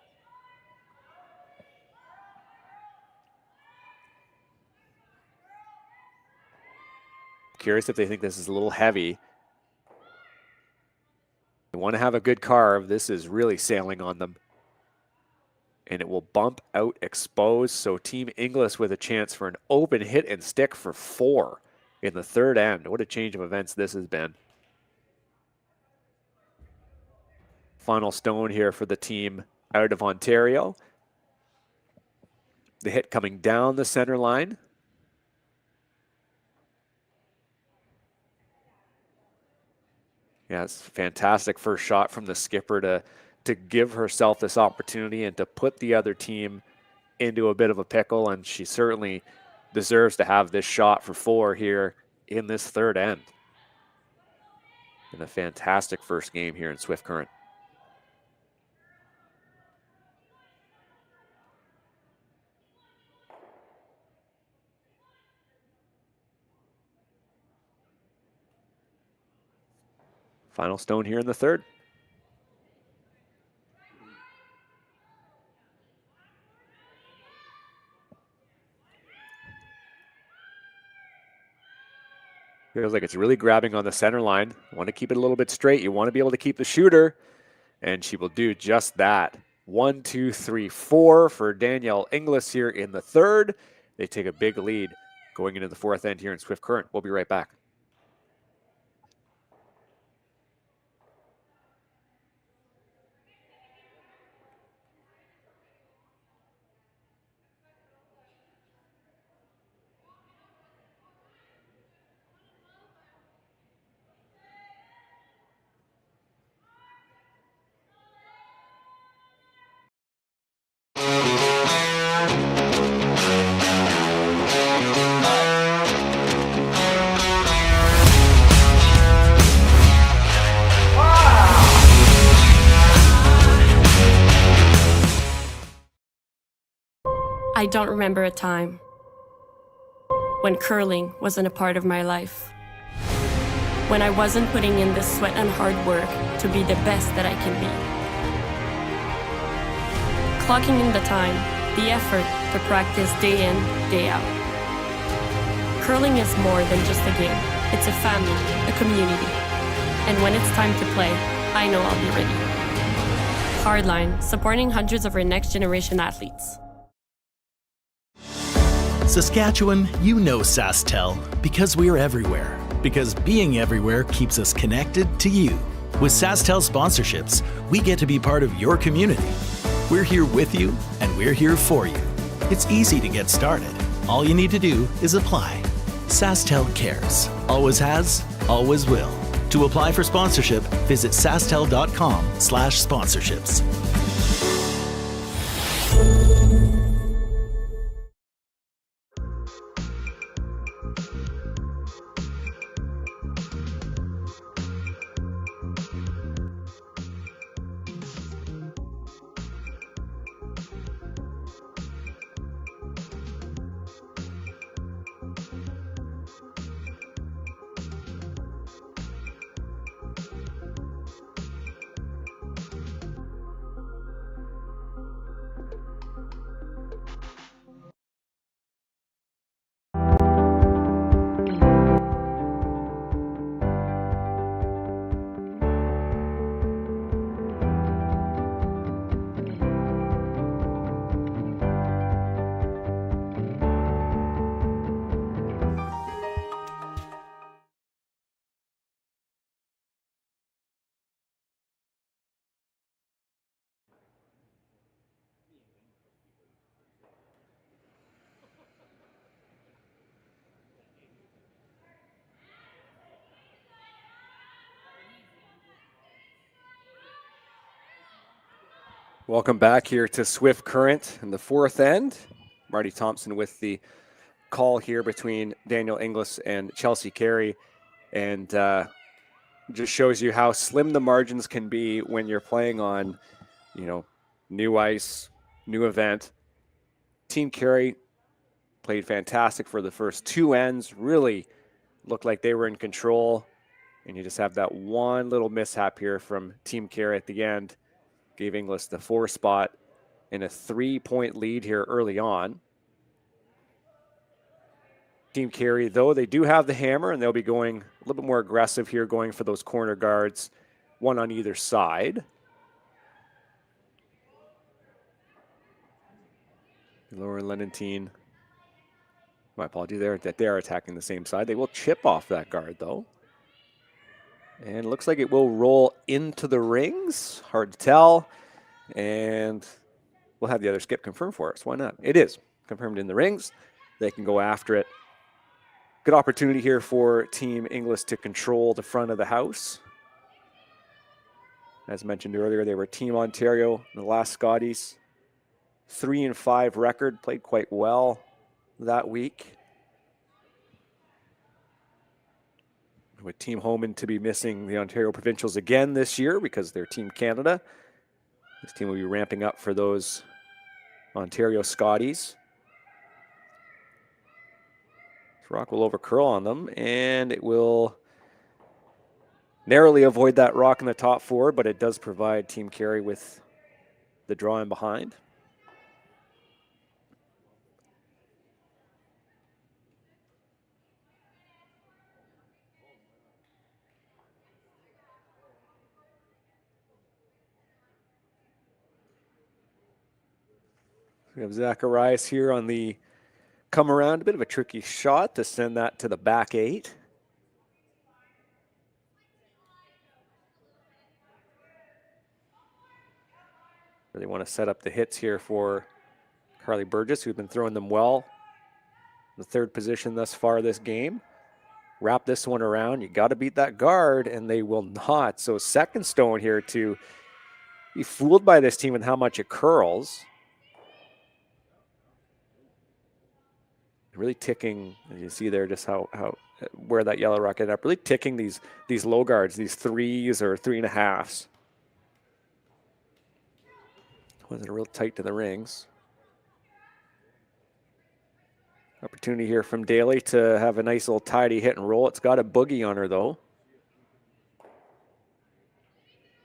Curious if they think this is a little heavy. They want to have a good carve. This is really sailing on them. And it will bump out exposed. So Team Inglis with a chance for an open hit and stick for 4 in the third end. What a change of events this has been. Final stone here for the team out of Ontario. The hit coming down the center line. Yeah, it's fantastic first shot from the skipper to give herself this opportunity and to put the other team into a bit of a pickle, and she certainly deserves to have this shot for 4 here in this third end. And a fantastic first game here in Swift Current. Final stone here in the third. Feels like it's really grabbing on the center line. Want to keep it a little bit straight. You want to be able to keep the shooter, and she will do just that. 1, 2, 3, 4 for Danielle Inglis here in the third. They take a big lead going into the fourth end here in Swift Current. We'll be right back. I don't remember a time when curling wasn't a part of my life. When I wasn't putting in the sweat and hard work to be the best that I can be. Clocking in the time, the effort to practice day in, day out. Curling is more than just a game. It's a family, a community. And when it's time to play, I know I'll be ready. Hardline, supporting hundreds of our next generation athletes. Saskatchewan, you know Sasktel because we're everywhere. Because being everywhere keeps us connected to you. With Sasktel sponsorships, we get to be part of your community. We're here with you, and we're here for you. It's easy to get started. All you need to do is apply. Sasktel cares. Always has, always will. To apply for sponsorship, visit sastel.com/sponsorships. Welcome back here to Swift Current in the fourth end. Marty Thompson with the call here between Danielle Inglis and Chelsea Carey. And just shows you how slim the margins can be when you're playing on, new ice, new event. Team Carey played fantastic for the first two ends, really looked like they were in control. And you just have that one little mishap here from Team Carey at the end. Gave Inglis the 4 spot in a 3-point lead here early on. Team Carey, though, they do have the hammer, and they'll be going a little bit more aggressive here, going for those corner guards, one on either side. Lower Lenentine, my apologies there, that they are attacking the same side. They will chip off that guard, though. And it looks like it will roll into the rings. Hard to tell. And we'll have the other skip confirm for us. Why not? It is confirmed in the rings. They can go after it. Good opportunity here for Team Inglis to control the front of the house. As mentioned earlier, they were Team Ontario in the last Scotties. 3-5 record, played quite well that week. With Team Homan to be missing the Ontario Provincials again this year because they're Team Canada. This team will be ramping up for those Ontario Scotties. Rock will overcurl on them, and it will narrowly avoid that rock in the top 4, but it does provide Team Carey with the draw in behind. We have Zacharias here on the come around. A bit of a tricky shot to send that to the back 8. Really want to set up the hits here for Carly Burgess, who's been throwing them well. The 3rd position thus far this game. Wrap this one around. You got to beat that guard, and they will not. So second stone here to be fooled by this team and how much it curls. Really ticking, as you see there, just how where that yellow rock ended up. Really ticking these low guards, these 3s or 3.5s. Wasn't real tight to the rings. Opportunity here from Daly to have a nice little tidy hit and roll. It's got a boogie on her though.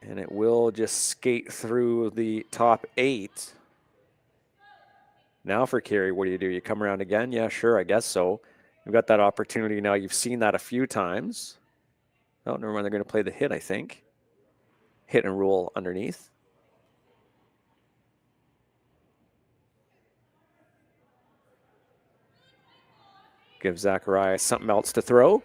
And it will just skate through the top 8. Now for Carey, what do? You come around again? Yeah, sure, I guess so. You've got that opportunity now. You've seen that a few times. Oh, never mind. They're going to play the hit, I think. Hit and roll underneath. Give Zacharias something else to throw.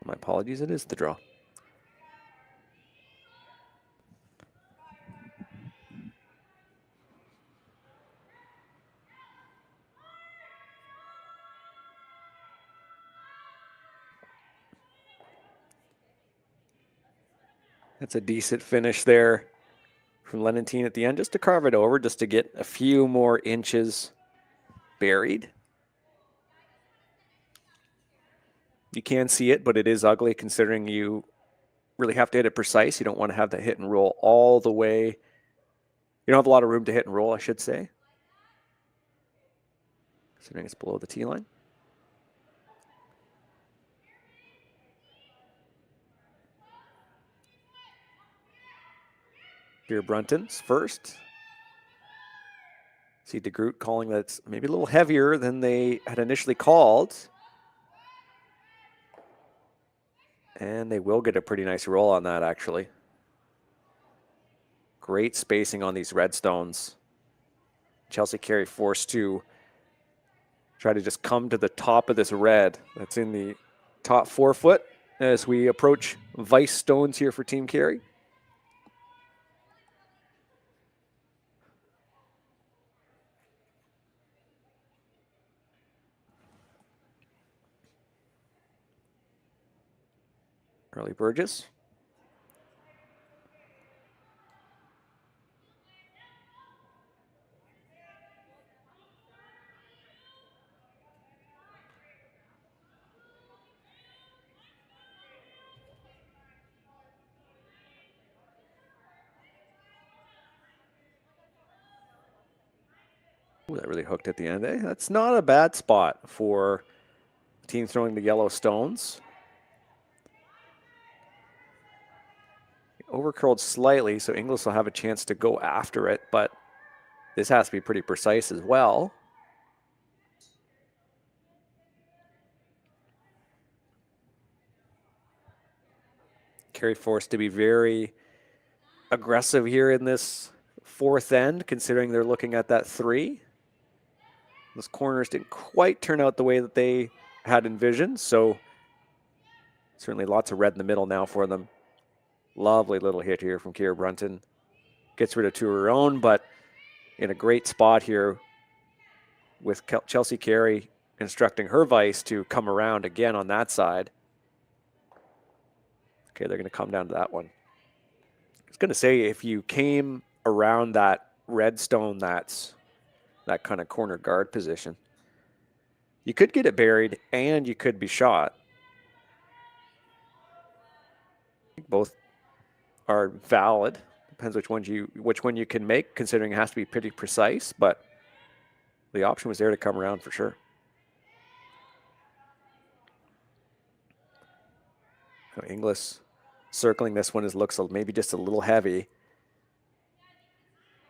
My apologies, it is the draw. That's a decent finish there from Lenentine at the end, just to carve it over, just to get a few more inches buried. You can see it, but it is ugly considering you really have to hit it precise. You don't want to have that hit and roll all the way. You don't have a lot of room to hit and roll, I should say, considering it's below the tee line. Here Brunton's first. See DeGroot calling that it's maybe a little heavier than they had initially called. And they will get a pretty nice roll on that, actually. Great spacing on these redstones. Chelsea Carey forced to try to just come to the top of this red that's in the top 4 foot as we approach Vice stones here for Team Carey. Carly Burgess. Ooh, that really hooked at the end. That's not a bad spot for the team throwing the yellow stones. Overcurled slightly, so Inglis will have a chance to go after it, but this has to be pretty precise as well. Carey forced to be very aggressive here in this fourth end, considering they're looking at that 3. Those corners didn't quite turn out the way that they had envisioned, so certainly lots of red in the middle now for them. Lovely little hit here from Kiera Brunton. Gets rid of 2 of her own, but in a great spot here with Chelsea Carey instructing her vice to come around again on that side. Okay, they're going to come down to that one. I was going to say, if you came around that red stone, that's that kind of corner guard position, you could get it buried and you could be shot. Both are valid. Depends which one you can make, considering it has to be pretty precise, but the option was there to come around for sure. Inglis circling this one looks maybe just a little heavy.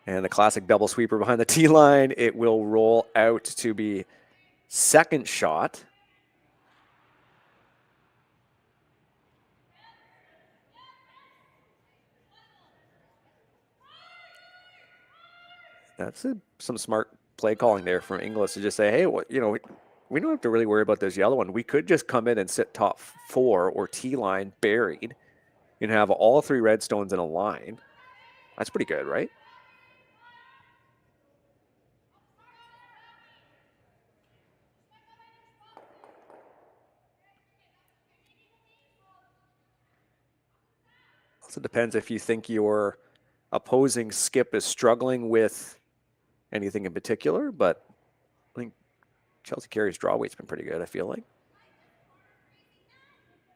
And the classic double sweeper behind the tee line. It will roll out to be second shot. That's some smart play calling there from Inglis to just say, hey, we don't have to really worry about this yellow one. We could just come in and sit top 4 or tee line buried and have all 3 red stones in a line. That's pretty good, right? Also depends if you think your opposing skip is struggling with anything in particular, but I think Chelsea Carey's draw weight's been pretty good, I feel like.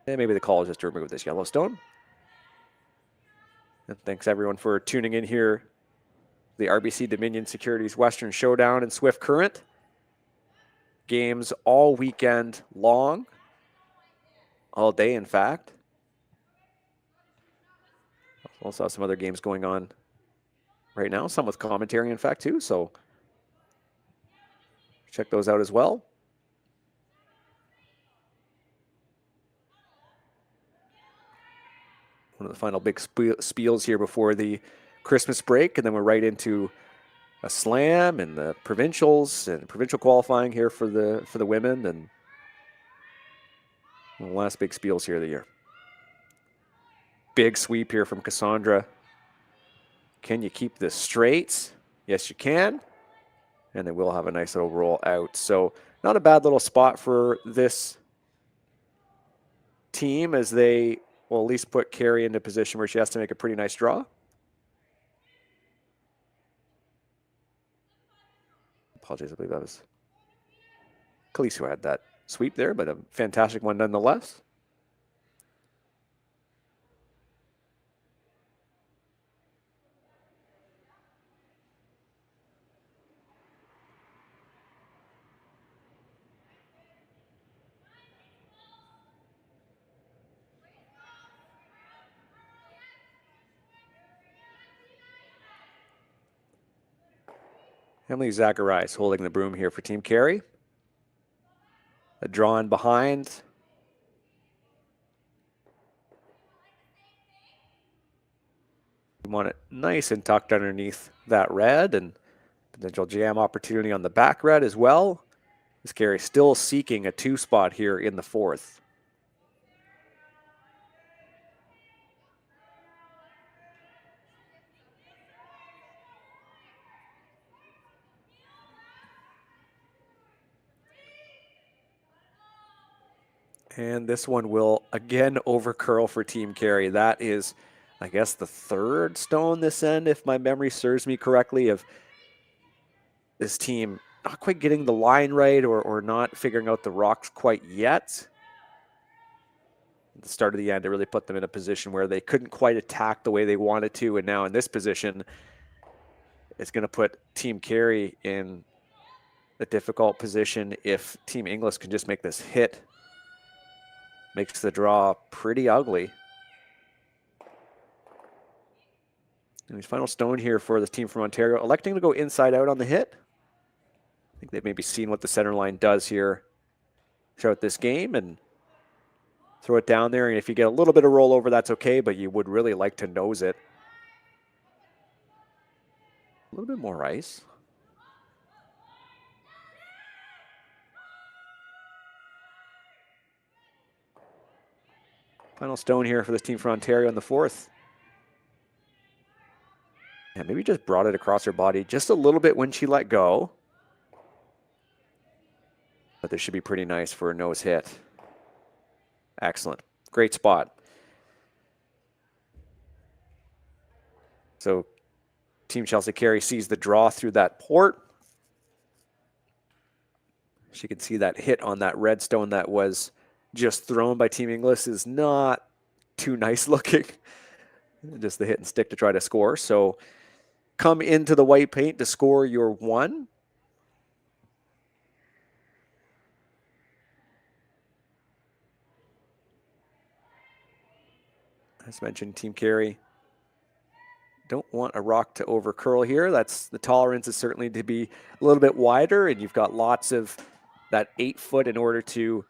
And maybe the call is just to remove this Yellowstone. And thanks everyone for tuning in here. The RBC Dominion Securities Western Showdown and Swift Current. Games all weekend long. All day, in fact. Also some other games going on right now, some with commentary, in fact, too. So check those out as well. One of the final big spiels here before the Christmas break, and then we're right into a slam and the provincials and provincial qualifying here for the women, and the last big spiels here of the year. Big sweep here from Cassandra. Can you keep this straight? Yes, you can. And then we'll have a nice little roll out. So not a bad little spot for this team, as they will at least put Carey into a position where she has to make a pretty nice draw. Apologies, I believe that was Khalees who had that sweep there, but a fantastic one nonetheless. Emily Zacharias holding the broom here for Team Carey. A draw in behind. We want it nice and tucked underneath that red, and potential jam opportunity on the back red as well. This Carey still seeking a 2 spot here in the 4th. And this one will again over curl for Team Carey. That is, I guess, the third stone this end, if my memory serves me correctly, of this team not quite getting the line right or not figuring out the rocks quite yet. At the start of the end, it really put them in a position where they couldn't quite attack the way they wanted to. And now in this position, it's going to put Team Carey in a difficult position if Team Inglis can just make this hit. Makes the draw pretty ugly. And his final stone here for the team from Ontario, electing to go inside out on the hit. I think they've maybe seen what the center line does here throughout this game and throw it down there. And if you get a little bit of rollover, that's okay, but you would really like to nose it. A little bit more ice. Final stone here for this team from Ontario in the fourth. And maybe just brought it across her body just a little bit when she let go. But this should be pretty nice for a nose hit. Excellent. Great spot. So Team Chelsea Carey sees the draw through that port. She can see that hit on that red stone that was just thrown by Team Inglis is not too nice looking. Just the hit and stick to try to score. So come into the white paint to score your one. As mentioned, Team Carey don't want a rock to over curl here. That's the tolerance is certainly to be a little bit wider, and you've got lots of that 8 foot in order to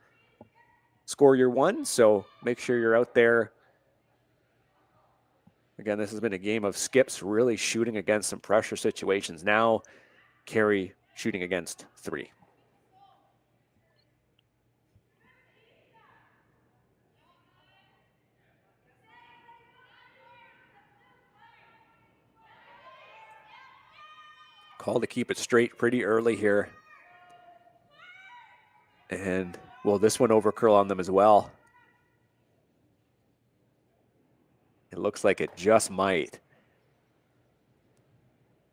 score your one. So make sure you're out there. Again, this has been a game of skips really shooting against some pressure situations. Now Carey shooting against 3. Call to keep it straight pretty early here. And will this one over curl on them as well? It looks like it just might.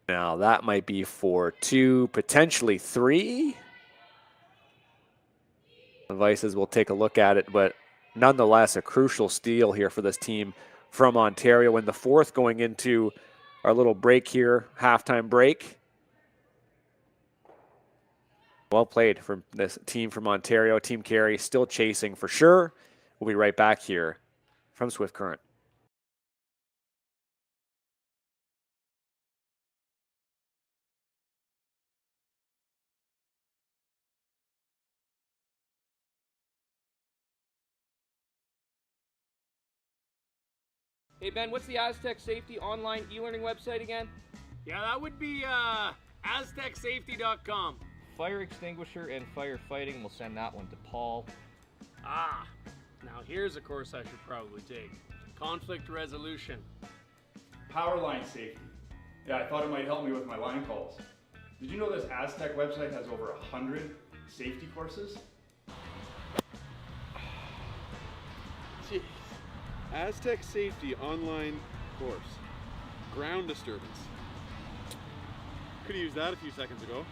Now that might be for 2, potentially 3. The Vices will take a look at it, but nonetheless a crucial steal here for this team from Ontario in the fourth, going into our little break here, halftime break. Well played from this team from Ontario. Team Carey still chasing for sure. We'll be right back here from Swift Current. Hey Ben, what's the Aztec Safety online e-learning website again? Yeah, that would be aztecsafety.com. Fire extinguisher and firefighting, we'll send that one to Paul. Ah, now here's a course I should probably take. Conflict resolution. Power line safety. Yeah, I thought it might help me with my line calls. Did you know this Aztec website has over 100 safety courses? Jeez. Aztec Safety online course. Ground disturbance. Could have used that a few seconds ago.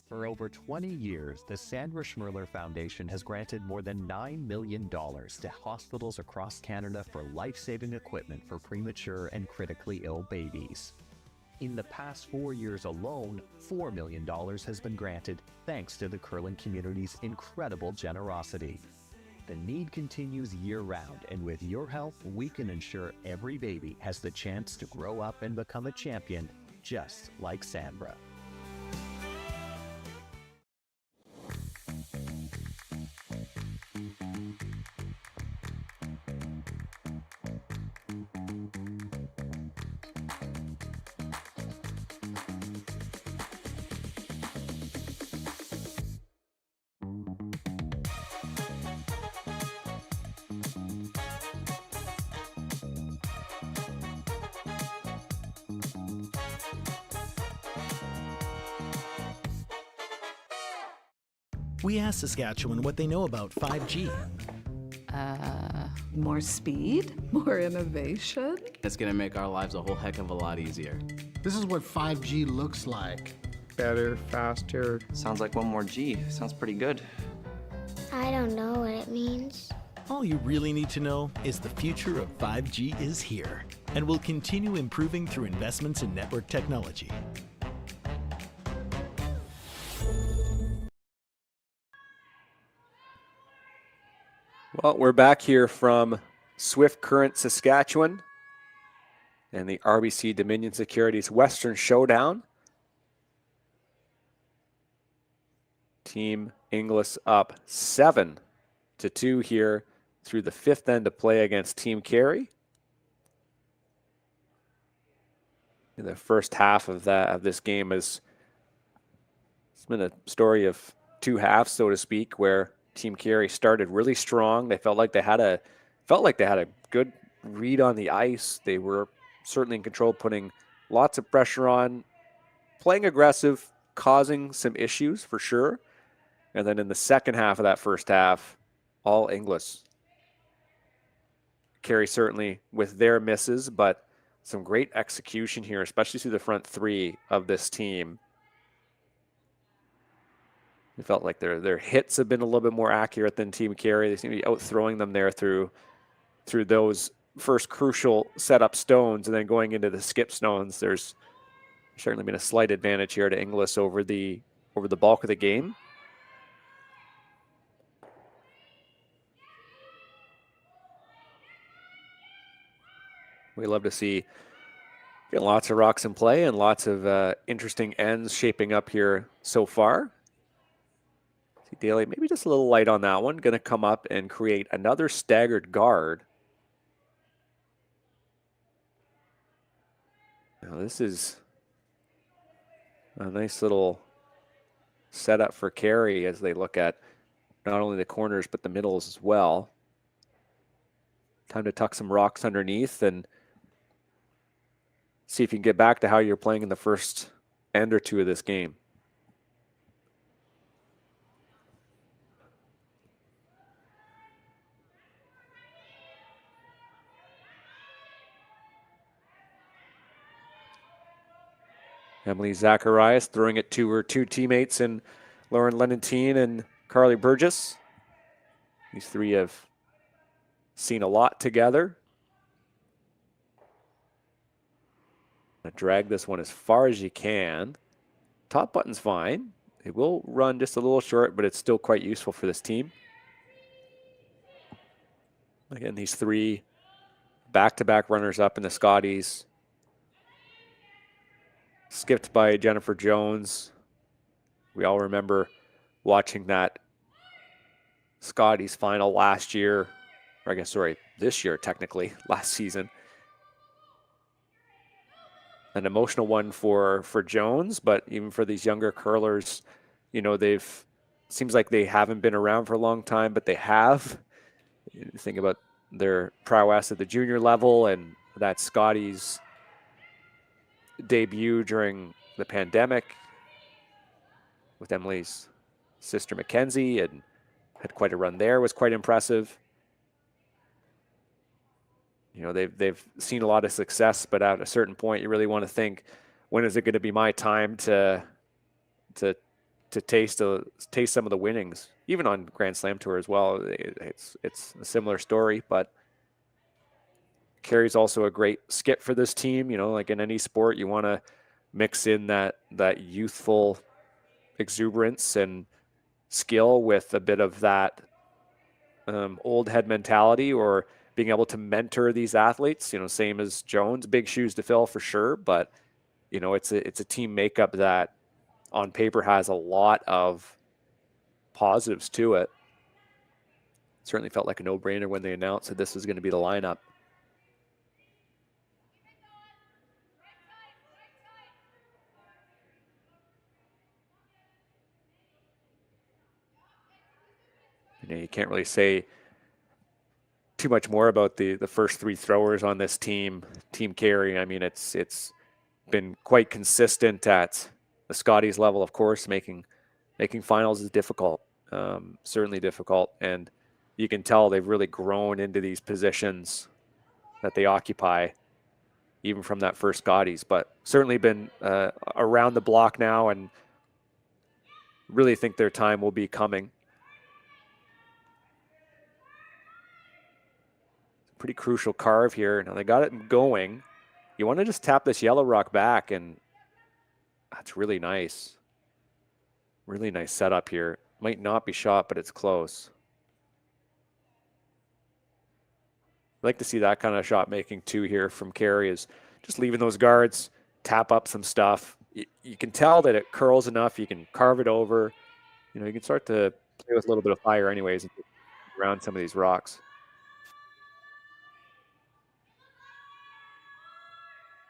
For over 20 years, the Sandra Schmirler Foundation has granted more than $9 million to hospitals across Canada for life-saving equipment for premature and critically ill babies. In the past 4 years alone, $4 million has been granted thanks to the curling community's incredible generosity. The need continues year-round, and with your help, we can ensure every baby has the chance to grow up and become a champion, just like Sandra. We asked Saskatchewan what they know about 5G. More speed, more innovation. It's gonna make our lives a whole heck of a lot easier. This is what 5G looks like. Better, faster. Sounds like one more G. Sounds pretty good. I don't know what it means. All you really need to know is the future of 5G is here and will continue improving through investments in network technology. Well, we're back here from Swift Current, Saskatchewan, and the RBC Dominion Securities Western Showdown. Team Inglis up 7-2 here through the 5th end of play against Team Carey. In the first half of this game it's been a story of two halves, so to speak, where Team Carey started really strong. They felt like they had a good read on the ice. They were certainly in control, putting lots of pressure on, playing aggressive, causing some issues for sure. And then in the second half of that first half, all Inglis. Carey certainly with their misses, but some great execution here, especially through the front three of this team. It felt like their hits have been a little bit more accurate than Team Carey. They seem to be out-throwing them there through those first crucial setup stones, and then going into the skip stones. There's certainly been a slight advantage here to Inglis over the bulk of the game. We love to see lots of rocks in play and lots of interesting ends shaping up here so far. See Daly maybe just a little light on that one. Going to come up and create another staggered guard. Now this is a nice little setup for Carey as they look at not only the corners but the middles as well. Time to tuck some rocks underneath and see if you can get back to how you're playing in the first end or two of this game. Emily Zacharias throwing it to her two teammates in Lauren Lenantine and Carly Burgess. These three have seen a lot together. Drag this one as far as you can. Top button's fine. It will run just a little short, but it's still quite useful for this team. Again, these three back-to-back runners up in the Scotties. Skipped by Jennifer Jones. We all remember watching that Scotties final last year, or I guess, sorry, this year technically, last season. An emotional one for Jones, but even for these younger curlers, you know, seems like they haven't been around for a long time, but they have. You think about their prowess at the junior level and that Scotties debut during the pandemic with Emily's sister Mackenzie, and had quite a run there, was quite impressive. You know, they've seen a lot of success, but at a certain point, you really want to think, when is it going to be my time to taste some of the winnings, even on Grand Slam Tour as well. It's a similar story, but Carey's also a great skip for this team. You know, like in any sport, you want to mix in that youthful exuberance and skill with a bit of that old head mentality, or being able to mentor these athletes, you know, same as Jones, big shoes to fill for sure. But, you know, it's a team makeup that on paper has a lot of positives to it. Certainly felt like a no-brainer when they announced that this was going to be the lineup. You know, you can't really say too much more about the first three throwers on this team, Team Carey. I mean, it's been quite consistent at the Scotties level, of course. Making finals is difficult. certainly difficult. And you can tell they've really grown into these positions that they occupy, even from that first Scotties, but certainly been around the block now and really think their time will be coming. Pretty crucial carve here. Now they got it going. You want to just tap this yellow rock back, and that's really nice. Really nice setup here. Might not be shot, but it's close. I'd like to see that kind of shot making too here from Carey, is just leaving those guards, tap up some stuff. You can tell that it curls enough. You can carve it over. You know, you can start to play with a little bit of fire anyways around some of these rocks.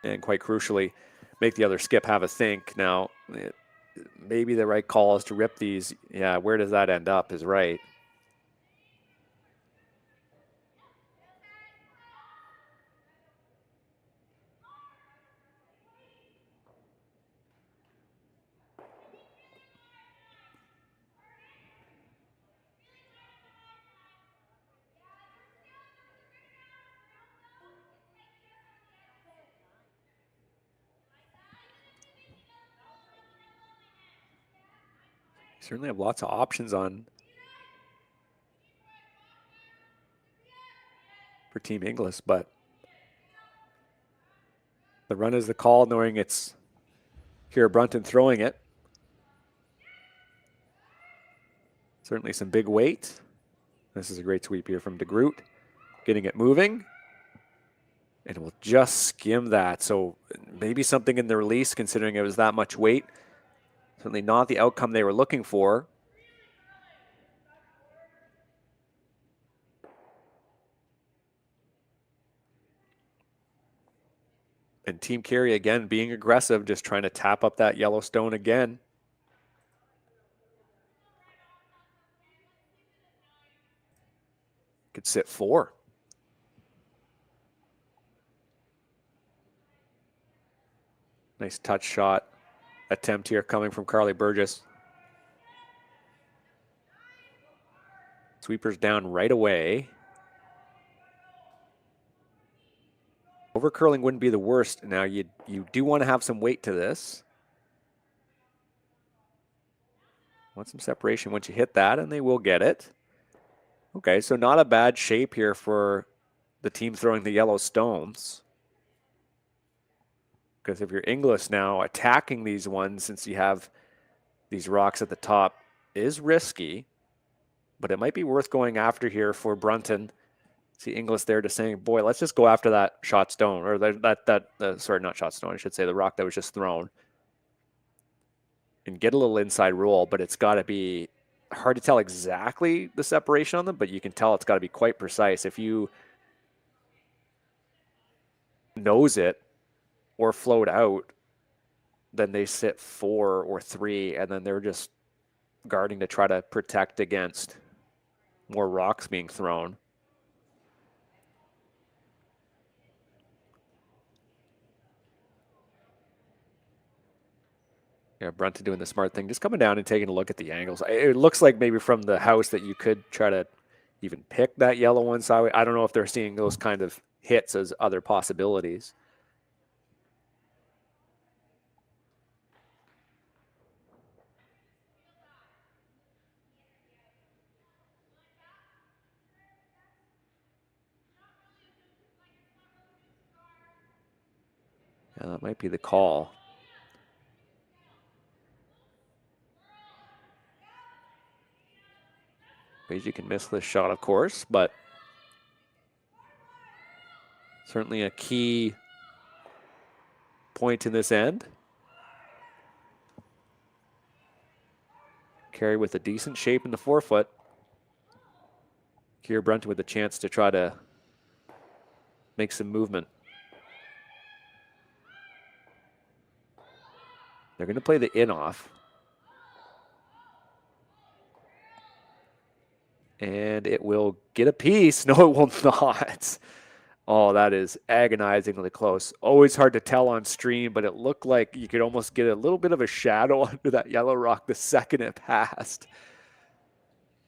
And quite crucially, make the other skip have a think. Now, maybe the right call is to rip these. Yeah, where does that end up is right. Certainly have lots of options on for Team Inglis, but the run is the call, knowing it's Kira Brunton throwing it. Certainly some big weight. This is a great sweep here from DeGroot, getting it moving. And we'll just skim that. So maybe something in the release, considering it was that much weight. Certainly not the outcome they were looking for. And Team Carey again being aggressive, just trying to tap up that Yellowstone again. Could sit 4. Nice touch shot attempt here coming from Carly Burgess. Sweepers down right away. Overcurling wouldn't be the worst. Now you do want to have some weight to this. Want some separation once you hit that, and they will get it. Okay, so not a bad shape here for the team throwing the yellow stones. Because if you're Inglis now, attacking these ones, since you have these rocks at the top, is risky. But it might be worth going after here for Brunton. See Inglis there just saying, boy, let's just go after that shot stone. Or sorry, not shot stone, I should say the rock that was just thrown. And get a little inside roll, but it's got to be hard to tell exactly the separation on them, but you can tell it's got to be quite precise. If you nose it or float out, then they sit 4 or 3, and then they're just guarding to try to protect against more rocks being thrown. Yeah, Brunton doing the smart thing, just coming down and taking a look at the angles. It looks like maybe from the house that you could try to even pick that yellow one side. I don't know if they're seeing those kind of hits as other possibilities. Yeah, that might be the call. You can miss this shot, of course, but certainly a key point in this end. Carey with a decent shape in the 4-foot. Kira Brunton with a chance to try to make some movement. They're going to play the in off. And it will get a piece. No, it will not. Oh, that is agonizingly close. Always hard to tell on stream, but it looked like you could almost get a little bit of a shadow under that yellow rock the second it passed.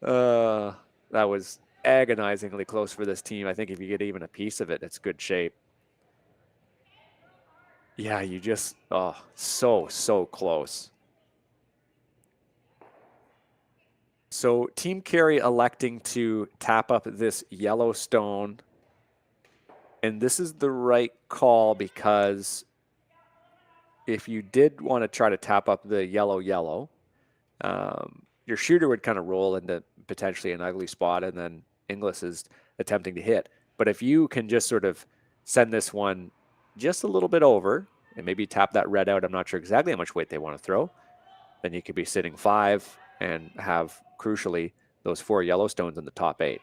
That was agonizingly close for this team. I think if you get even a piece of it, it's good shape. Yeah, you just, oh, so close. So Team Carey electing to tap up this yellow stone. And this is the right call because if you did want to try to tap up the yellow, your shooter would kind of roll into potentially an ugly spot, and then Inglis is attempting to hit. But if you can just sort of send this one just a little bit over and maybe tap that red out, I'm not sure exactly how much weight they want to throw, then you could be sitting 5 and have, crucially, those 4 yellow stones in the top 8.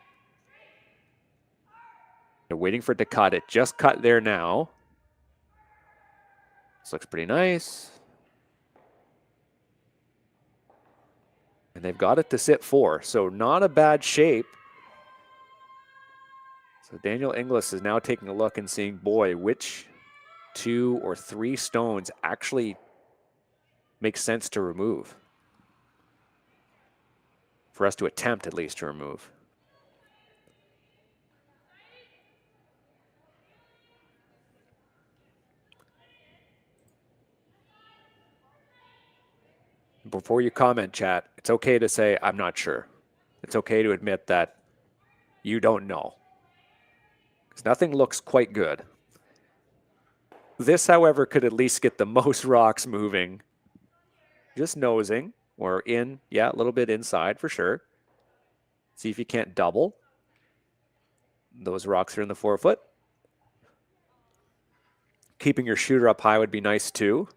They're waiting for it to cut. It just cut there now. This looks pretty nice. And they've got it to sit 4, so not a bad shape. So Danielle Inglis is now taking a look and seeing, boy, which 2 or 3 stones actually make sense to remove. For us to attempt, at least, to remove. Before you comment, chat, it's okay to say, I'm not sure. It's okay to admit that you don't know. Because nothing looks quite good. This, however, could at least get the most rocks moving. Just nosing, or in, yeah, a little bit inside for sure. See if you can't double. Those rocks are in the 4-foot. Keeping your shooter up high would be nice too.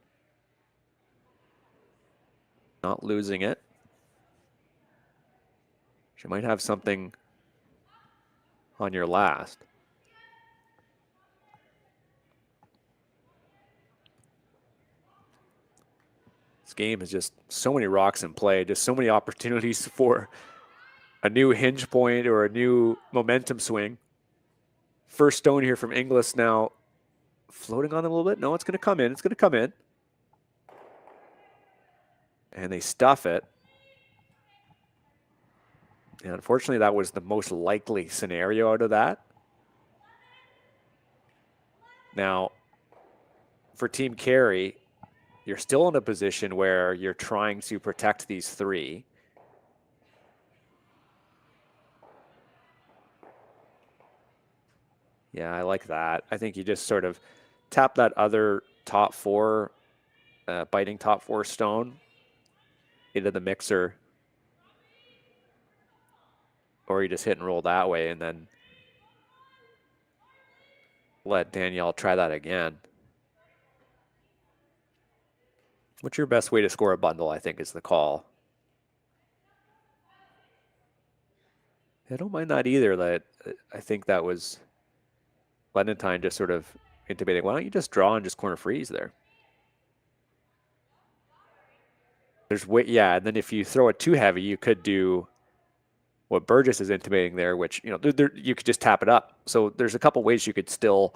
Not losing it. You might have something on your last. This game is just so many rocks in play, just so many opportunities for a new hinge point or a new momentum swing. First stone here from Inglis now. Floating on them a little bit. No, it's going to come in. It's going to come in. And they stuff it. And unfortunately, that was the most likely scenario out of that. Now, for Team Carey, you're still in a position where you're trying to protect these 3. Yeah, I like that. I think you just sort of tap that other top 4, biting top 4 stone into the mixer. Or you just hit and roll that way and then let Danielle try that again. What's your best way to score a bundle, I think, is the call. I don't mind that either. That I think that was Clementine just sort of intimating, why don't you just draw and just corner freeze there? There's way, yeah, and then if you throw it too heavy, you could do what Burgess is intimating there, which, you know, you could just tap it up. So there's a couple ways you could still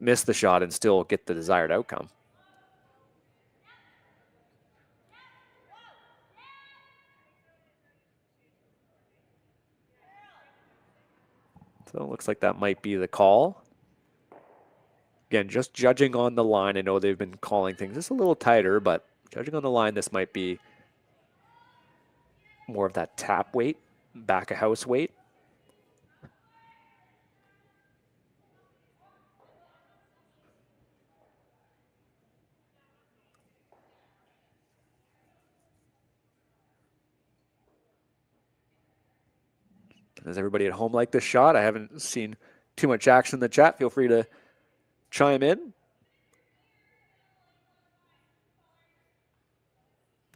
miss the shot and still get the desired outcome. So it looks like that might be the call. Again, just judging on the line, I know they've been calling things just a little tighter, but judging on the line, this might be more of that tap weight, back of house weight. Does everybody at home like this shot? I haven't seen too much action in the chat. Feel free to chime in.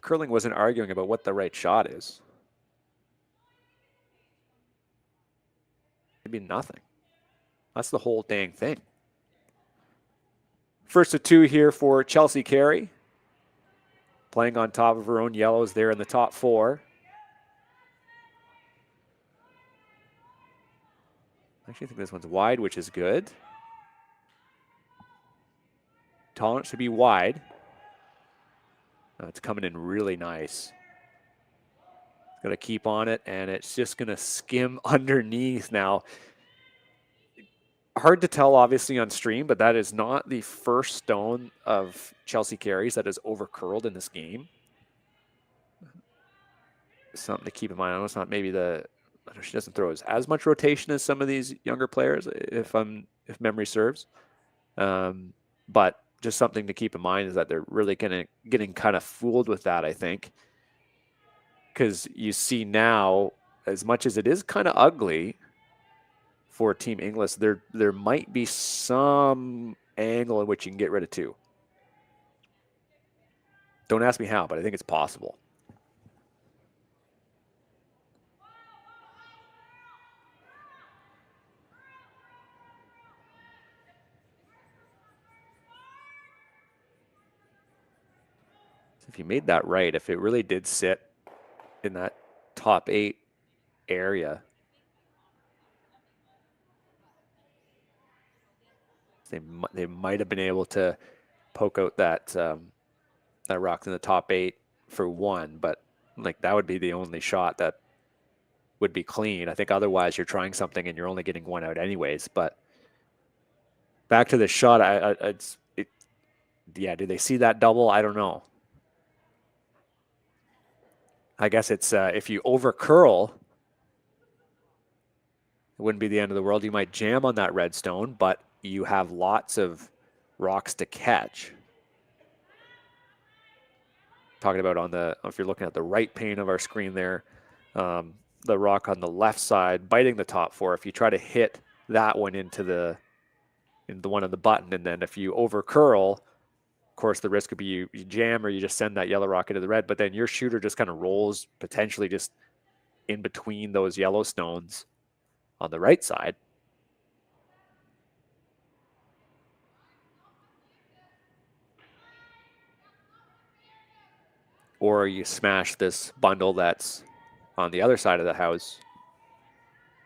Curling wasn't arguing about what the right shot is. It'd be nothing. That's the whole dang thing. First of 2 here for Chelsea Carey. Playing on top of her own yellows there in the top 4. I actually think this one's wide, which is good. Tolerance should be wide. Oh, it's coming in really nice. It's Got to keep on it, and it's just going to skim underneath now. Hard to tell, obviously, on stream, but that is not the first stone of Chelsea Carey's that is over-curled in this game. Something to keep in mind. I know it's not maybe she doesn't throw as much rotation as some of these younger players, if memory serves. But just something to keep in mind is that they're really getting kind of fooled with that, I think. Because you see now, as much as it is kind of ugly for Team Inglis, there might be some angle in which you can get rid of 2. Don't ask me how, but I think it's possible. If you made that right, if it really did sit in that top 8 area, they might have been able to poke out that that rock in the top 8 for 1, but like that would be the only shot that would be clean. I think otherwise you're trying something and you're only getting 1 out anyways. But back to the shot, yeah, do they see that double? I don't know. I guess it's if you over curl, it wouldn't be the end of the world. You might jam on that red stone, but you have lots of rocks to catch. Talking about if you're looking at the right pane of our screen there, the rock on the left side biting the top 4. If you try to hit that one into the one on the button, and then if you over curl, of course the risk would be you jam or you just send that yellow rock into the red, but then your shooter just kind of rolls potentially just in between those yellow stones on the right side. Or you smash this bundle that's on the other side of the house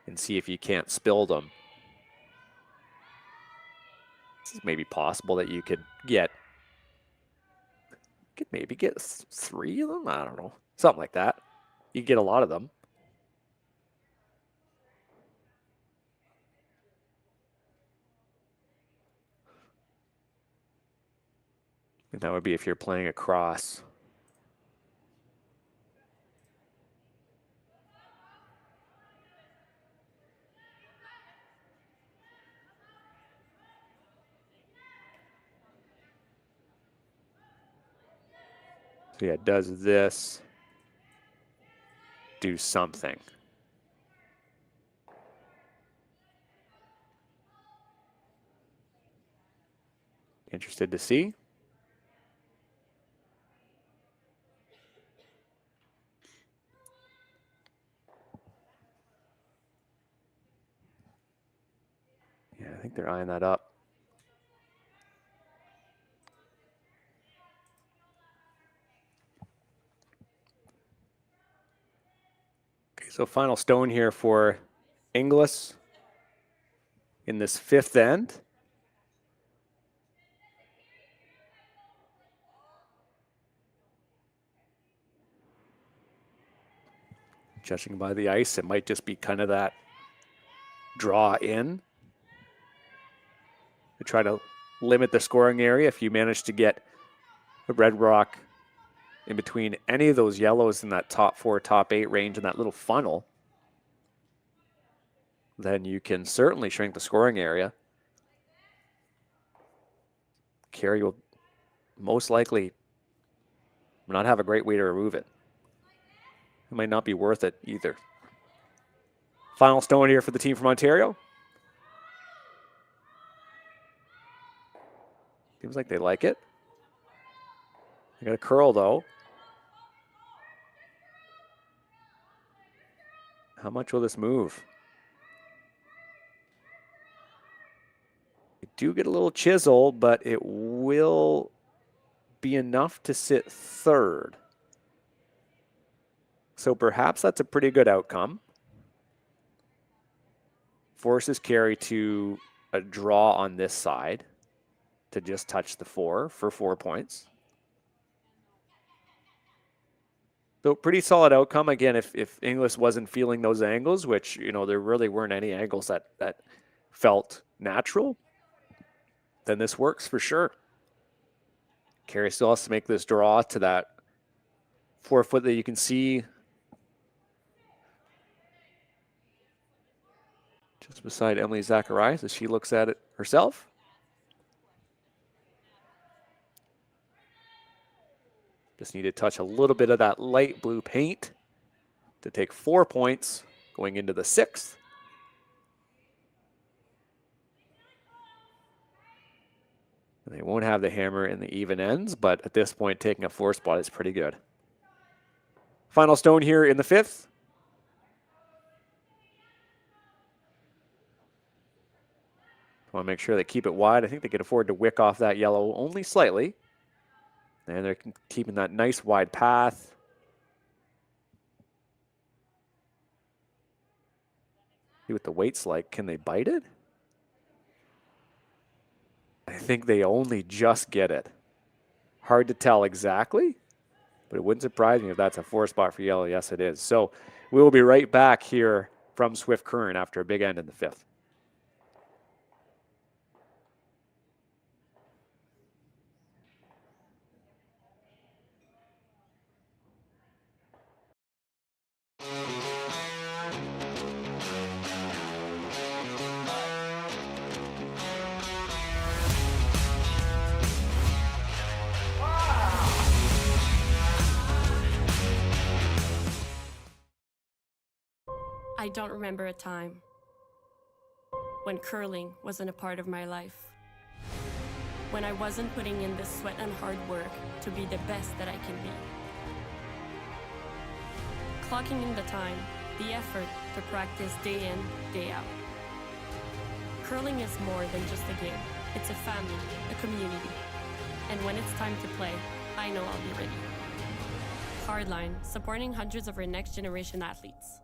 and see if you can't spill them. It's maybe possible that you could maybe get 3 of them. I don't know. Something like that. You get a lot of them. And that would be if you're playing across. So yeah, does this do something? Interested to see. Yeah, I think they're eyeing that up. So final stone here for Inglis in this 5th end. Judging by the ice, it might just be kind of that draw in to try to limit the scoring area. If you manage to get a red rock in between any of those yellows in that top 4, top 8 range in that little funnel, then you can certainly shrink the scoring area. Carey will most likely not have a great way to remove it. It might not be worth it either. Final stone here for the team from Ontario. Seems like they like it. They got a curl though. How much will this move? You do get a little chisel, but it will be enough to sit 3rd. So perhaps that's a pretty good outcome. Forces Carey to a draw on this side to just touch the 4 for 4 points. So pretty solid outcome. Again, if Inglis wasn't feeling those angles, which, you know, there really weren't any angles that felt natural, then this works for sure. Carey still has to make this draw to that 4 foot that you can see just beside Emily Zacharias as she looks at it herself. Just need to touch a little bit of that light blue paint to take 4 points going into the 6th. And they won't have the hammer in the even ends, but at this point, taking a 4 spot is pretty good. Final stone here in the 5th. Want to make sure they keep it wide. I think they can afford to wick off that yellow only slightly. And they're keeping that nice wide path. See what the weight's like. Can they bite it? I think they only just get it. Hard to tell exactly, but it wouldn't surprise me if that's a 4 spot for yellow. Yes, it is. So we will be right back here from Swift Current after a big end in the 5th. I don't remember a time when curling wasn't a part of my life. When I wasn't putting in the sweat and hard work to be the best that I can be. Clocking in the time, the effort to practice day in, day out. Curling is more than just a game. It's a family, a community. And when it's time to play, I know I'll be ready. Hardline, supporting hundreds of our next generation athletes.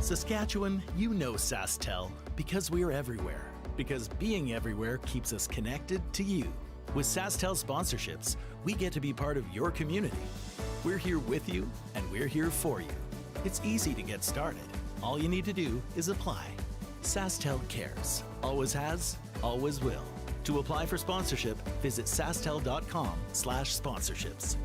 Saskatchewan, you know Sasktel because we're everywhere. Because being everywhere keeps us connected to you. With Sasktel sponsorships, we get to be part of your community. We're here with you, and we're here for you. It's easy to get started. All you need to do is apply. Sasktel cares. Always has, always will. To apply for sponsorship, visit sastel.com/sponsorships.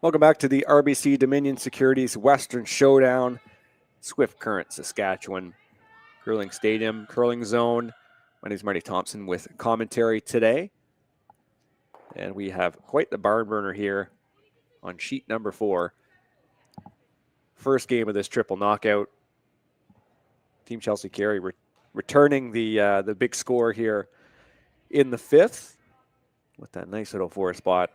Welcome back to the RBC Dominion Securities Western Showdown, Swift Current, Saskatchewan, Curling Stadium, Curling Zone. My name is Marty Thompson with commentary today. And we have quite the barn burner here on sheet number 4. First game of this triple knockout. Team Chelsea Carey returning the big score here in the 5th with that nice little 4 spot,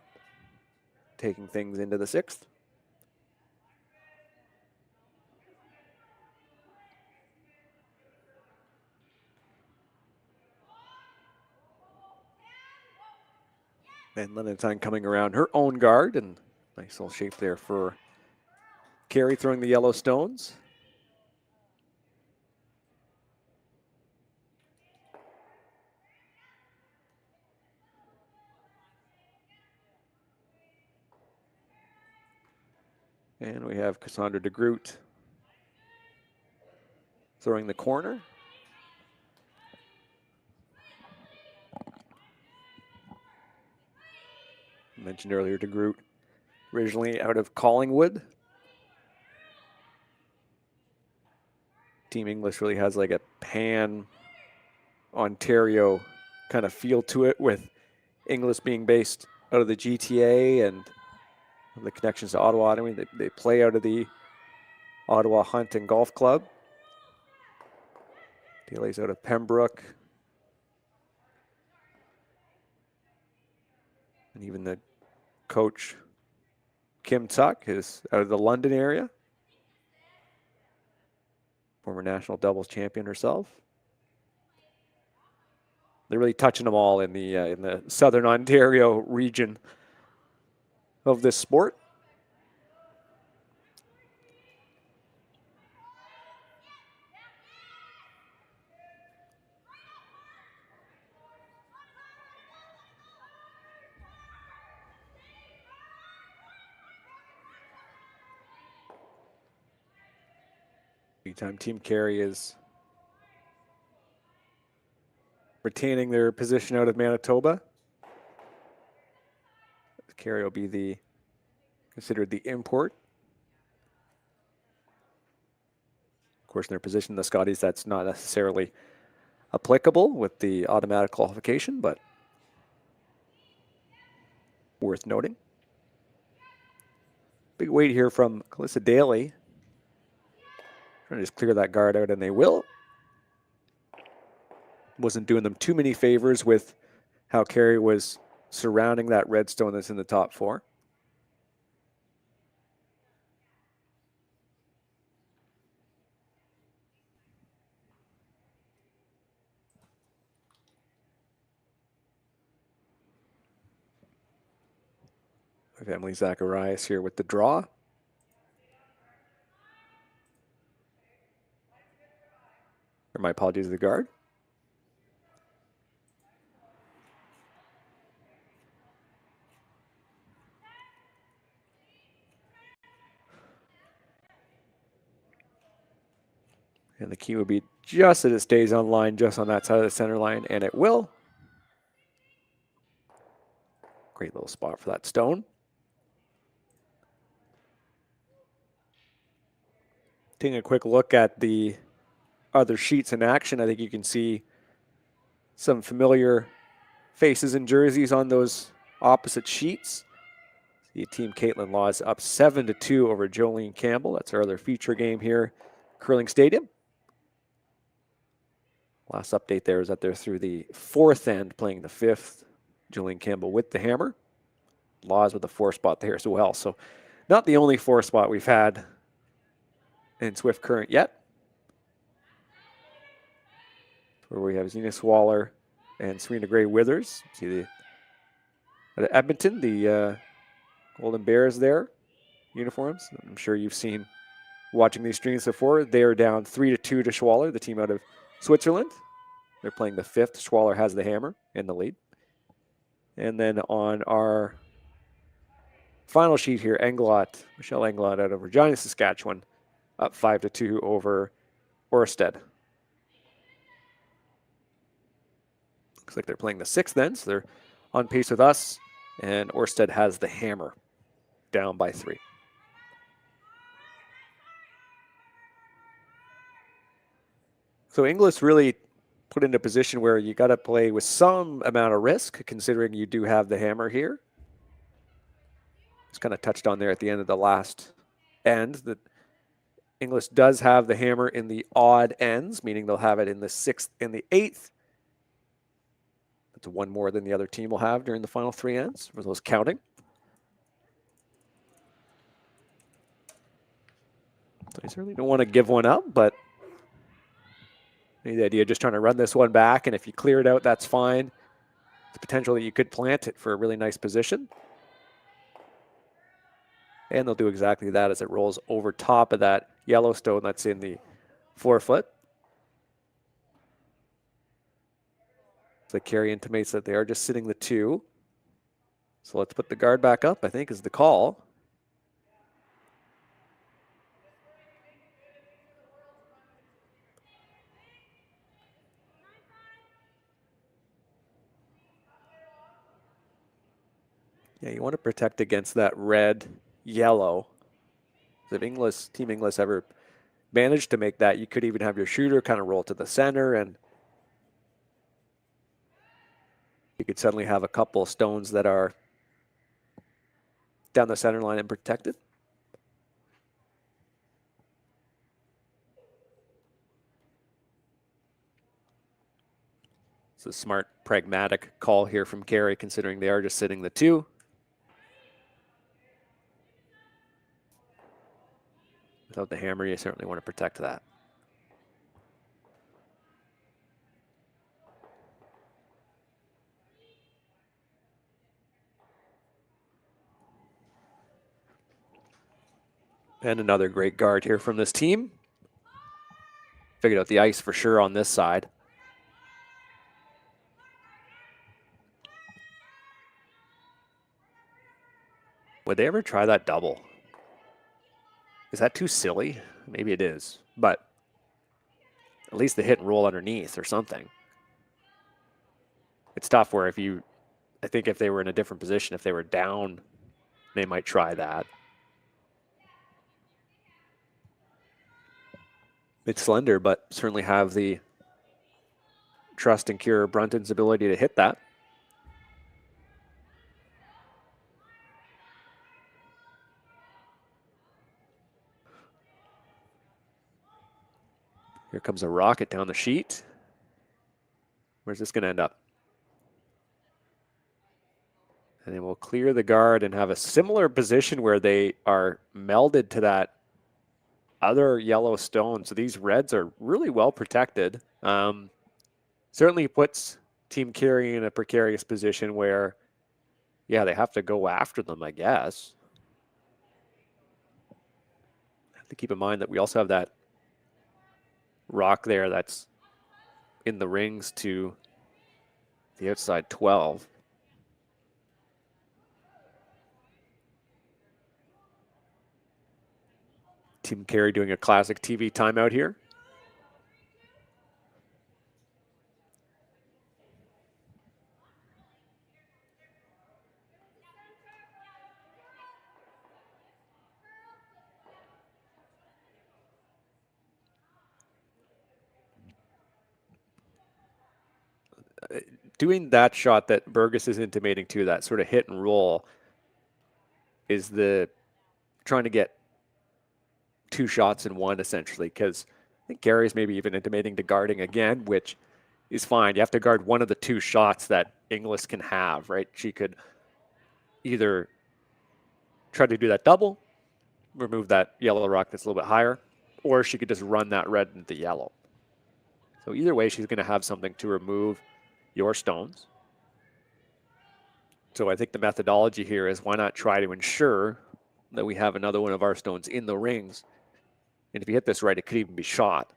taking things into the 6th. And Lenentine coming around her own guard, and nice little shape there for Carey throwing the yellow stones. And we have Cassandra de Groot throwing the corner. mentioned earlier to Groot, originally out of Collingwood. Team English really has like a pan-Ontario kind of feel to it, with English being based out of the GTA and the connections to Ottawa. I mean, they play out of the Ottawa Hunt and Golf Club. DLA's out of Pembroke. And even the coach, Kim Tuck, is out of the London area. Former national doubles champion herself. They're really touching them all in the Southern Ontario region of this sport. Meantime, Team Carey is retaining their position out of Manitoba. Carey will be considered the import. Of course, in their position, the Scotties, that's not necessarily applicable with the automatic qualification, but worth noting. Big weight here from Calissa Daly. Trying to just clear that guard out, and they will. Wasn't doing them too many favors with how Carey was surrounding that red stone that's in the top four. We have Emily Zacharias here with the draw. Or my apologies to the guard. And the key will be just as it stays on line, just on that side of the center line, and it will. Great little spot for that stone. Taking a quick look at the other sheets in action, I think you can see some familiar faces and jerseys on those opposite sheets. See Team Caitlin Laws up 7-2 over Jolene Campbell. That's our other feature game here, Curling Stadium. Last update there is that they're through the fourth end, playing the fifth. Jolene Campbell with the hammer. Laws with a 4 spot there as well. So not the only 4 spot we've had in Swift Current yet. Where we have Zena Waller and Serena Gray Withers. See at Edmonton, the Golden Bears there, uniforms. I'm sure you've seen watching these streams before. They are down 3-2 to Schwaller, the team out of Switzerland. They're playing the fifth. Schwaller has the hammer in the lead. And then on our final sheet here, Michelle Englot out of Regina, Saskatchewan, up 5-2 over Orsted. Looks like they're playing the sixth then, so they're on pace with us. And Orsted has the hammer, down by 3. So Inglis really put into a position where you got to play with some amount of risk, considering you do have the hammer here. It's kind of touched on there at the end of the last end that Inglis does have the hammer in the odd ends, meaning they'll have it in the 6th and the 8th. That's 1 more than the other team will have during the final 3 ends, for those counting. So I certainly don't want to give one up, but the idea of just trying to run this one back, and if you clear it out, that's fine. The potential that you could plant it for a really nice position. And they'll do exactly that as it rolls over top of that yellow stone that's in the 4-foot. So Carey intimates that they are just sitting the 2. So let's put the guard back up, I think, is the call. Yeah, you want to protect against that red, yellow. If Inglis, Team Inglis ever managed to make that, you could even have your shooter kind of roll to the center, and you could suddenly have a couple of stones that are down the center line and protected. It's a smart, pragmatic call here from Carey, considering they are just sitting the 2. Without the hammer, you certainly want to protect that. And another great guard here from this team. Figured out the ice for sure on this side. Would they ever try that double? Is that too silly? Maybe it is, but at least the hit and roll underneath or something. It's tough where I think if they were in a different position, if they were down, they might try that. It's slender, but certainly have the trust in Kira Brunton's ability to hit that. Here comes a rocket down the sheet. Where's this going to end up? And then we'll clear the guard and have a similar position where they are melded to that other yellow stone. So these reds are really well protected. Certainly puts Team Carey in a precarious position where, yeah, they have to go after them, I guess. Have to keep in mind that we also have that rock there that's in the rings to the outside 12. Team Carey doing a classic TV timeout here. Doing that shot that Burgess is intimating to, that sort of hit and roll, is the trying to get 2 shots in 1 essentially, because I think Gary's maybe even intimating to guarding again, which is fine. You have to guard one of the 2 shots that Inglis can have, right? She could either try to do that double, remove that yellow rock that's a little bit higher, or she could just run that red into yellow. So either way, she's going to have something to remove your stones. So I think the methodology here is, why not try to ensure that we have another one of our stones in the rings? And if you hit this right, it could even be shot.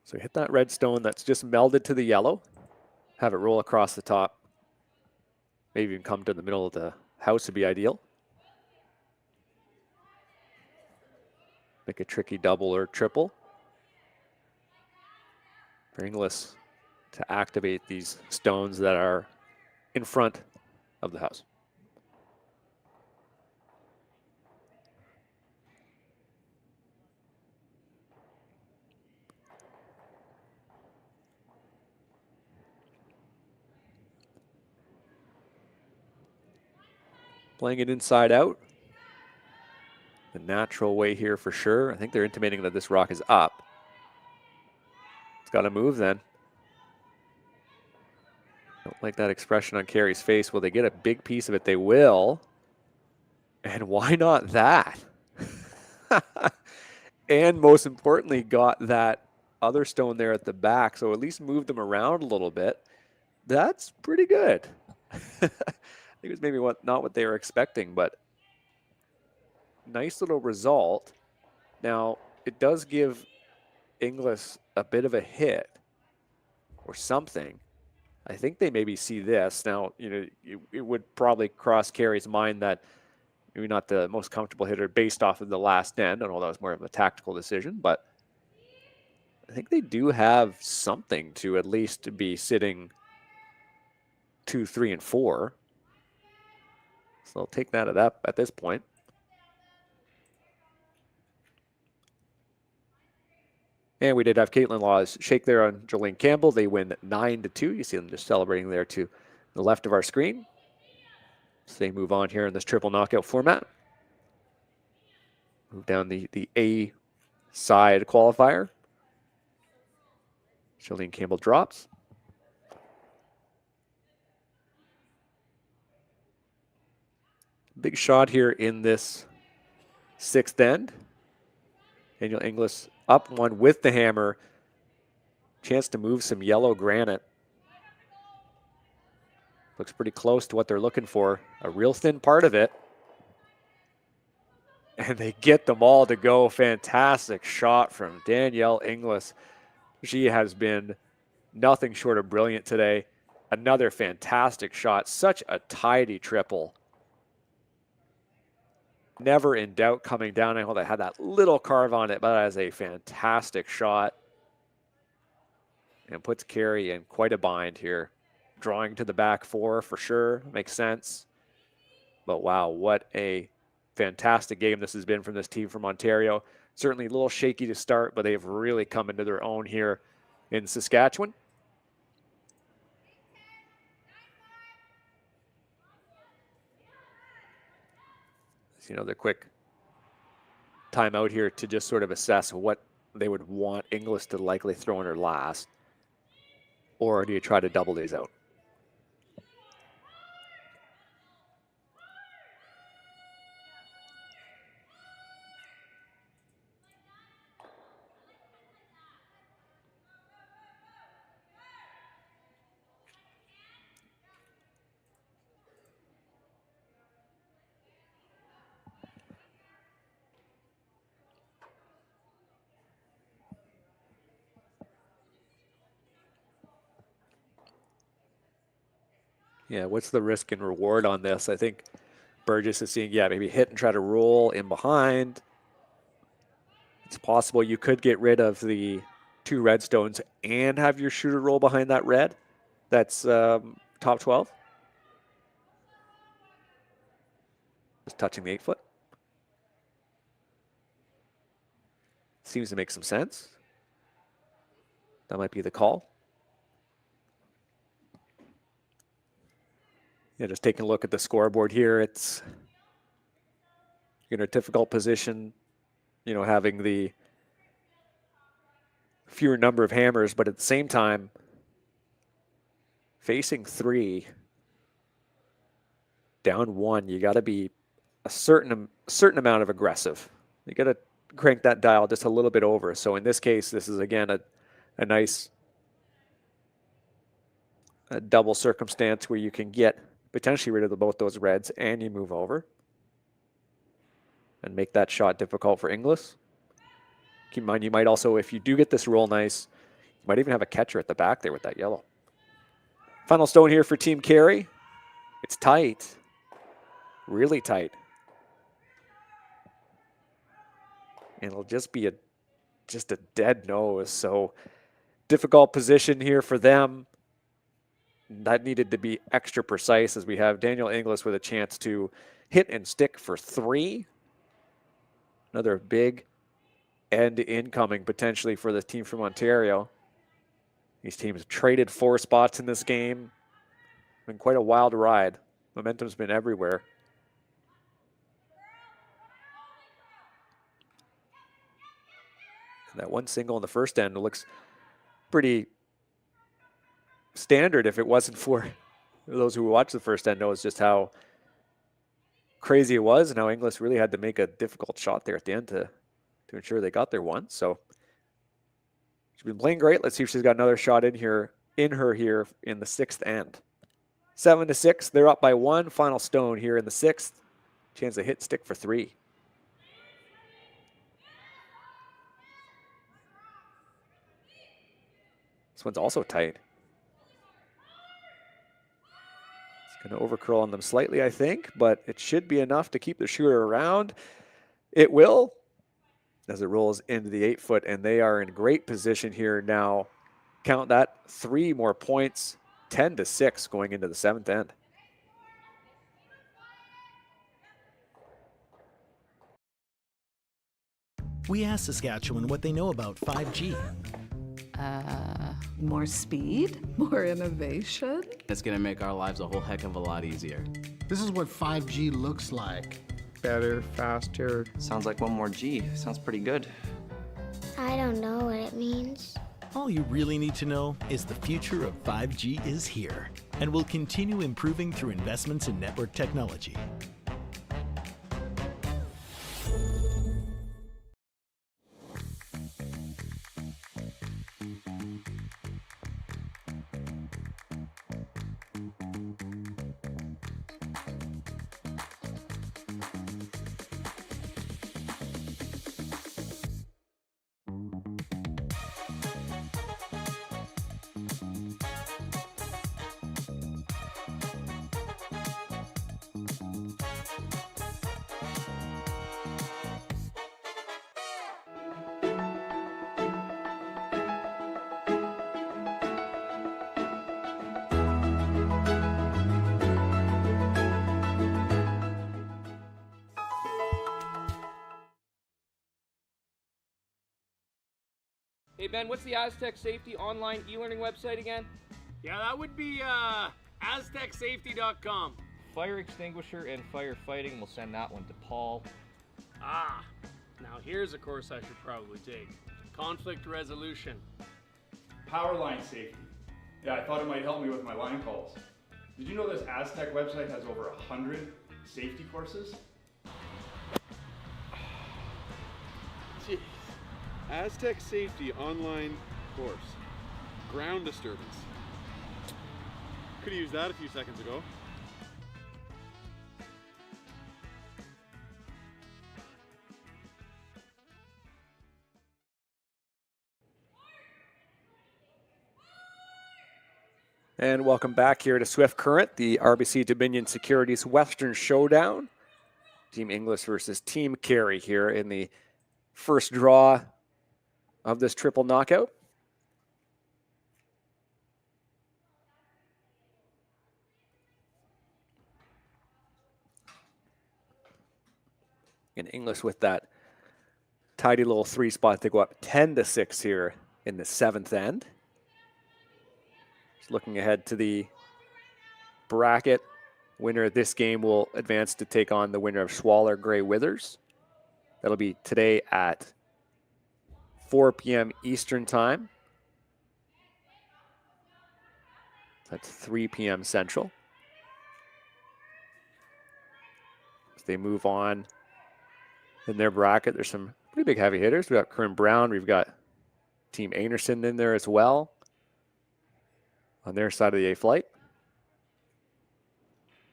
So hit that red stone that's just melded to the yellow, have it roll across the top, maybe even come to the middle of the house would be ideal. Make a tricky double or triple for Inglis to activate these stones that are in front of the house. Playing it inside out. The natural way here for sure. I think they're intimating that this rock is up. It's got to move then. Don't like that expression on Carey's face. Will they get a big piece of it? They will. And why not that? And most importantly, got that other stone there at the back. So at least move them around a little bit. That's pretty good. I think it was maybe not what they were expecting, but nice little result. Now, it does give Inglis a bit of a hit or something. I think they maybe see this. Now, you know, it would probably cross Carey's mind that maybe not the most comfortable hitter based off of the last end. I don't know, that was more of a tactical decision, but I think they do have something to at least be sitting 2, 3, and 4. So I'll take that at this point. And we did have Caitlin Law's shake there on Jolene Campbell. They win 9-2. You see them just celebrating there to the left of our screen. So they move on here in this triple knockout format. Move down the A side qualifier. Jolene Campbell drops. Big shot here in this 6th end. Danielle Inglis up one with the hammer. Chance to move some yellow granite. Looks pretty close to what they're looking for. A real thin part of it. And they get them all to go. Fantastic shot from Danielle Inglis. She has been nothing short of brilliant today. Another fantastic shot. Such a tidy triple. Never in doubt coming down. I know that had that little carve on it, but that is a fantastic shot. And puts Carey in quite a bind here. Drawing to the back 4 for sure. Makes sense. But wow, what a fantastic game this has been from this team from Ontario. Certainly a little shaky to start, but they've really come into their own here in Saskatchewan. So, you know, the quick timeout here to just sort of assess what they would want Inglis to likely throw in her last. Or do you try to double these out? Yeah, what's the risk and reward on this? I think Burgess is seeing, yeah, maybe hit and try to roll in behind. It's possible you could get rid of the 2 red stones and have your shooter roll behind that red. That's top 12. Just touching the 8-foot. Seems to make some sense. That might be the call. Yeah, just taking a look at the scoreboard here, it's in a difficult position, you know, having the fewer number of hammers, but at the same time, facing 3, down 1, you got to be a certain amount of aggressive. You got to crank that dial just a little bit over. So in this case, this is again a nice double circumstance where you can get potentially rid of both those reds and you move over and make that shot difficult for Inglis. Keep in mind, you might also, if you do get this roll nice, you might even have a catcher at the back there with that yellow. Final stone here for Team Carey. It's tight, really tight. And it'll just be just a dead nose. So difficult position here for them. That needed to be extra precise as we have Danielle Inglis with a chance to hit and stick for 3. Another big end incoming potentially for this team from Ontario. These teams traded 4 spots in this game. Been quite a wild ride. Momentum's been everywhere. And that one single in the first end looks pretty standard if it wasn't for those who watched the first end knows just how crazy it was and how Inglis really had to make a difficult shot there at the end to ensure they got their one. So she's been playing great. Let's see if she's got another shot in her here in the 6th end. 7-6. They're up by 1. Final stone here in the 6th. Chance to hit stick for 3. This one's also tight. Going to overcurl on them slightly, I think, but it should be enough to keep the shooter around. It will. as it rolls into the 8-foot, and they are in great position here now. Count that, 3 more points, 10-6 going into the 7th end. We asked Saskatchewan what they know about 5G. More speed, more innovation. It's gonna make our lives a whole heck of a lot easier. This is what 5G looks like. Better, faster. Sounds like one more G. Sounds pretty good. I don't know what it means. All you really need to know is the future of 5G is here and will continue improving through investments in network technology. Hey Ben, what's the Aztec Safety online e-learning website again? Yeah, that would be aztecsafety.com. Fire extinguisher and firefighting, we'll send that one to Paul. Ah, now here's a course I should probably take. Conflict resolution. Power line safety. Yeah, I thought it might help me with my line calls. Did you know this Aztec website has over 100 safety courses? Jeez. Aztec Safety online course. Ground disturbance. Could have used that a few seconds ago. And welcome back here to Swift Current, the RBC Dominion Securities Western Showdown. Team Inglis versus Team Carey here in the first draw of this triple knockout. And Inglis with that tidy little 3 spot, they go up 10-6 here in the 7th end. Just looking ahead to the bracket, winner of this game will advance to take on the winner of Schwaller Gray Withers. That'll be today at 4 p.m. Eastern Time. That's 3 p.m. Central. As they move on in their bracket, there's some pretty big heavy hitters. We've got Corinne Brown. We've got Team Anderson in there as well on their side of the A flight.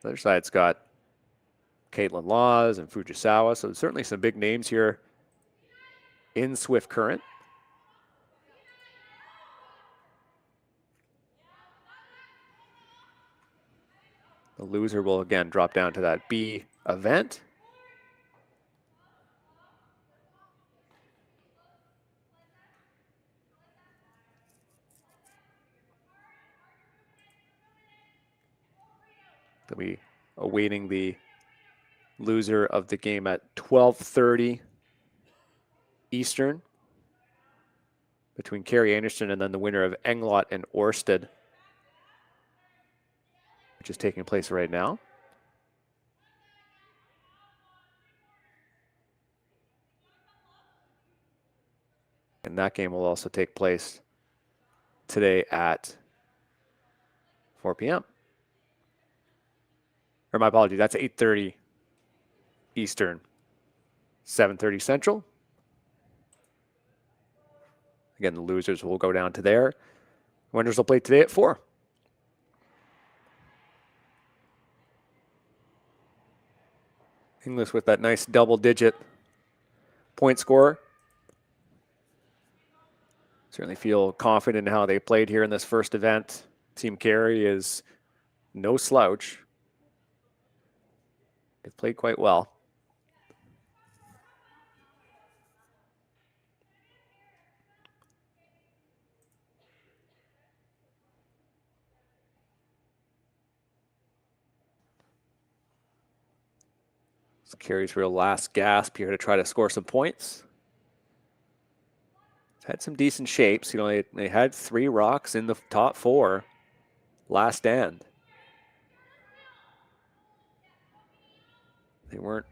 The other side's got Caitlin Laws and Fujisawa. So certainly some big names here in Swift Current. The loser will again drop down to that B event. They'll be awaiting the loser of the game at 12:30 Eastern between Carey Anderson and then the winner of Englot and Orsted, which is taking place right now. And that game will also take place today at 4 p.m. Or my apology, that's 8:30 Eastern, 7:30 Central. Again, the losers will go down to there. Winners will play today at 4. Inglis with that nice double-digit point score. Certainly feel confident in how they played here in this first event. Team Carey is no slouch. They've played quite well. It's Carey's real last gasp here to try to score some points. Had some decent shapes. You know, they had 3 rocks in the top 4 last end. They weren't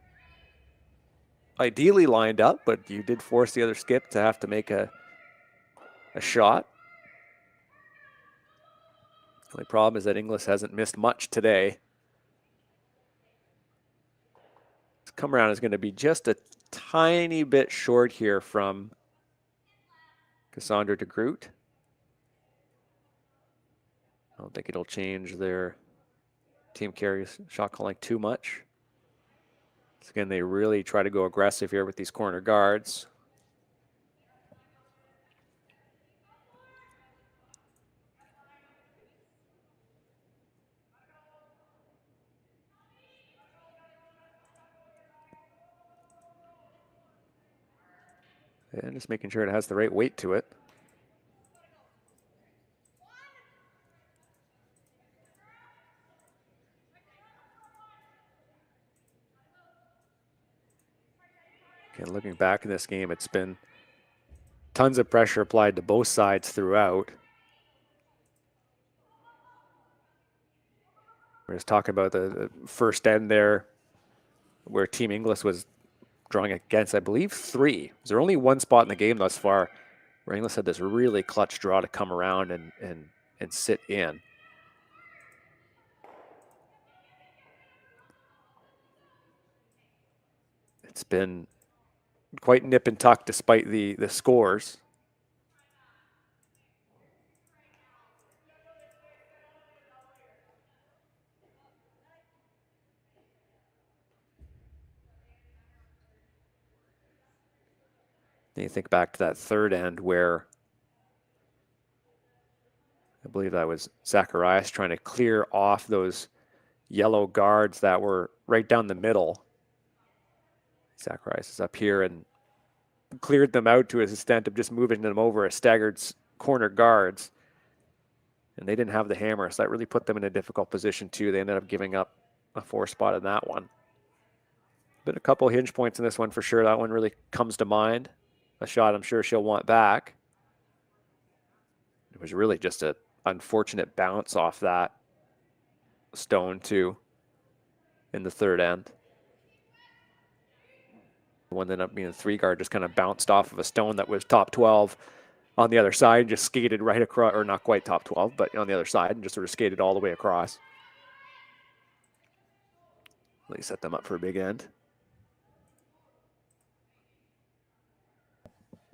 ideally lined up, but you did force the other skip to have to make a shot. The only problem is that Inglis hasn't missed much today. This come around is going to be just a tiny bit short here from Cassandra de Groot. I don't think it'll change their Team Carey's shot calling too much. So again, they really try to go aggressive here with these corner guards. And just making sure it has the right weight to it. Again, looking back in this game, it's been tons of pressure applied to both sides throughout. We're just talking about the first end there where Team Inglis was drawing against, I believe, 3. Is there only one spot in the game thus far where Inglis had this really clutch draw to come around and sit in. It's been quite nip and tuck despite the scores. Then you think back to that third end where I believe that was Zacharias trying to clear off those yellow guards that were right down the middle. Zacharias is up here and cleared them out to his extent of just moving them over as staggered corner guards. And they didn't have the hammer, so that really put them in a difficult position too. They ended up giving up a 4 spot in that one. Been a couple hinge points in this one for sure. That one really comes to mind. A shot I'm sure she'll want back. It was really just an unfortunate bounce off that stone too in the third end. The one that ended up being a 3 guard just kind of bounced off of a stone that was top 12 on the other side, just skated right across, or not quite top 12, but on the other side, and just sort of skated all the way across. Really set them up for a big end.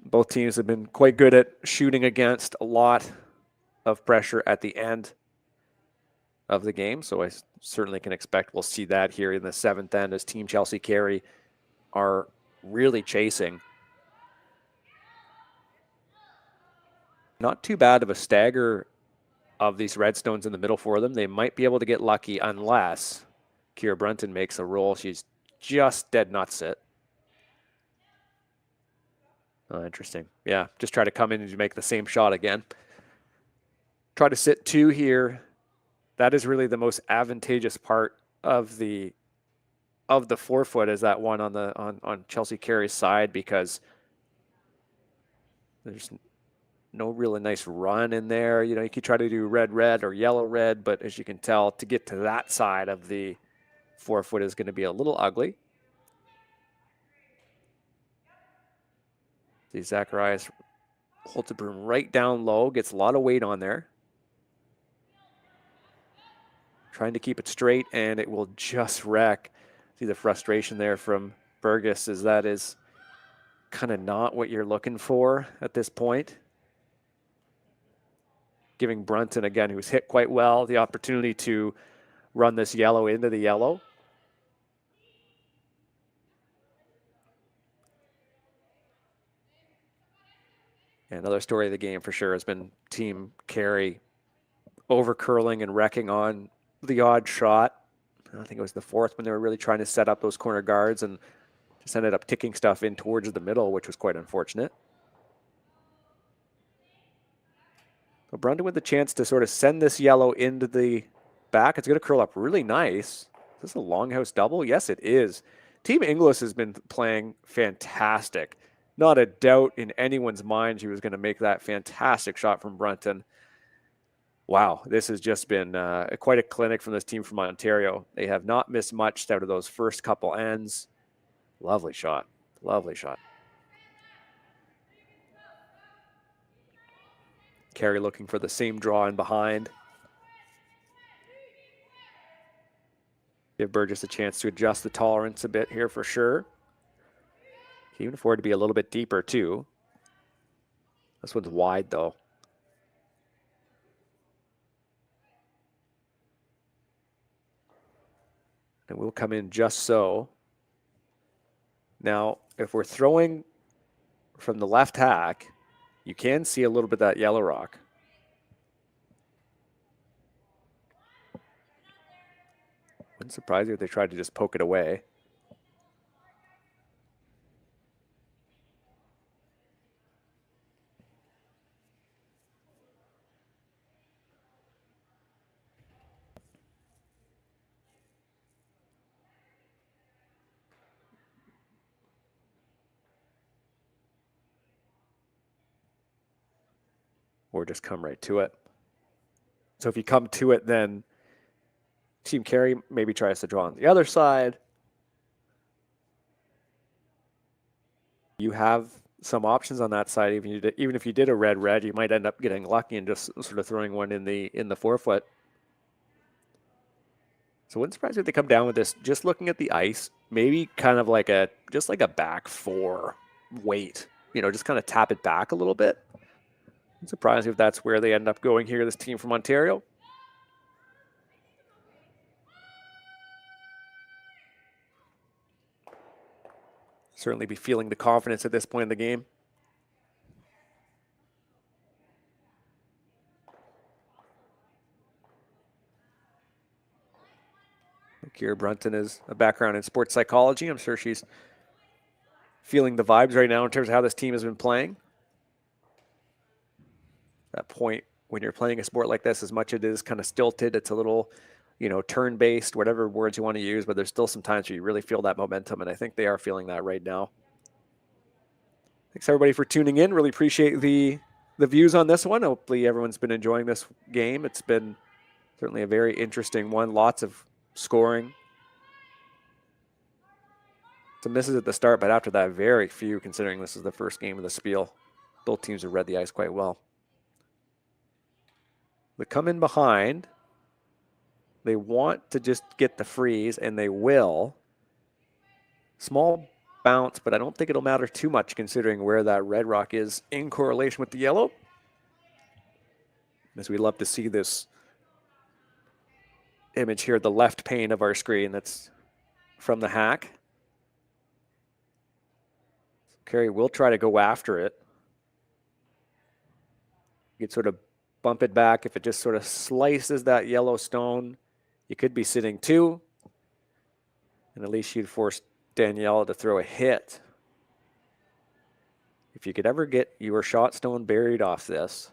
Both teams have been quite good at shooting against a lot of pressure at the end of the game, so I certainly can expect we'll see that here in the 7th end as Team Chelsea Carey are really chasing. Not too bad of a stagger of these redstones in the middle for them. They might be able to get lucky unless Kira Brunton makes a roll. She's just dead nuts it. Oh, interesting. Yeah, just try to come in and make the same shot again. Try to sit 2 here. That is really the most advantageous part of the 4-foot is that one on Chelsea Carey's side, because there's no really nice run in there. You know, you could try to do red or yellow-red, but as you can tell, to get to that side of the 4-foot is going to be a little ugly. See, Zacharias holds the broom right down low, gets a lot of weight on there. Trying to keep it straight, and it will just wreck. See the frustration there from Burgess, as that is kind of not what you're looking for at this point. Giving Brunton, again, who's hit quite well, the opportunity to run this yellow into the yellow. And another story of the game for sure has been Team Carey over curling and wrecking on the odd shot. I think it was the 4th when they were really trying to set up those corner guards and just ended up ticking stuff in towards the middle, which was quite unfortunate. But Brunton with the chance to sort of send this yellow into the back. It's going to curl up really nice. Is this a longhouse double? Yes, it is. Team Inglis has been playing fantastic. Not a doubt in anyone's mind she was going to make that fantastic shot from Brunton. Wow, this has just been quite a clinic from this team from Ontario. They have not missed much out of those first couple ends. Lovely shot. Lovely shot. Carey looking for the same draw in behind. Give Burgess a chance to adjust the tolerance a bit here for sure. He can afford to be a little bit deeper too. This one's wide though. And we'll come in just so. Now, if we're throwing from the left hack, you can see a little bit of that yellow rock. Wouldn't surprise you if they tried to just poke it away. Or just come right to it. So if you come to it, then Team Carey maybe tries to draw on the other side. You have some options on that side. Even if you did a red, you might end up getting lucky and just sort of throwing one in the 4-foot. So wouldn't surprise me if they come down with this. Just looking at the ice, maybe kind of like a back 4 weight. You know, just kind of tap it back a little bit. Wouldn't surprise me if that's where they end up going here. This team from Ontario. Certainly be feeling the confidence at this point in the game. Kiera Brunton is a background in sports psychology. I'm sure she's feeling the vibes right now in terms of how this team has been playing. That point when you're playing a sport like this, as much as it is kind of stilted, it's a little, you know, turn-based, whatever words you want to use, but there's still some times where you really feel that momentum, and I think they are feeling that right now. Thanks, everybody, for tuning in. Really appreciate the views on this one. Hopefully everyone's been enjoying this game. It's been certainly a very interesting one. Lots of scoring. Some misses at the start, but after that, very few, considering this is the first game of the Spiel. Both teams have read the ice quite well. They come in behind. They want to just get the freeze, and they will. Small bounce, but I don't think it'll matter too much considering where that red rock is in correlation with the yellow. As we love to see this image here, the left pane of our screen that's from the hack. Carey will try to go after it. You could sort of bump it back. If it just sort of slices that yellow stone, you could be sitting 2. And at least you'd force Danielle to throw a hit. If you could ever get your shot stone buried off this,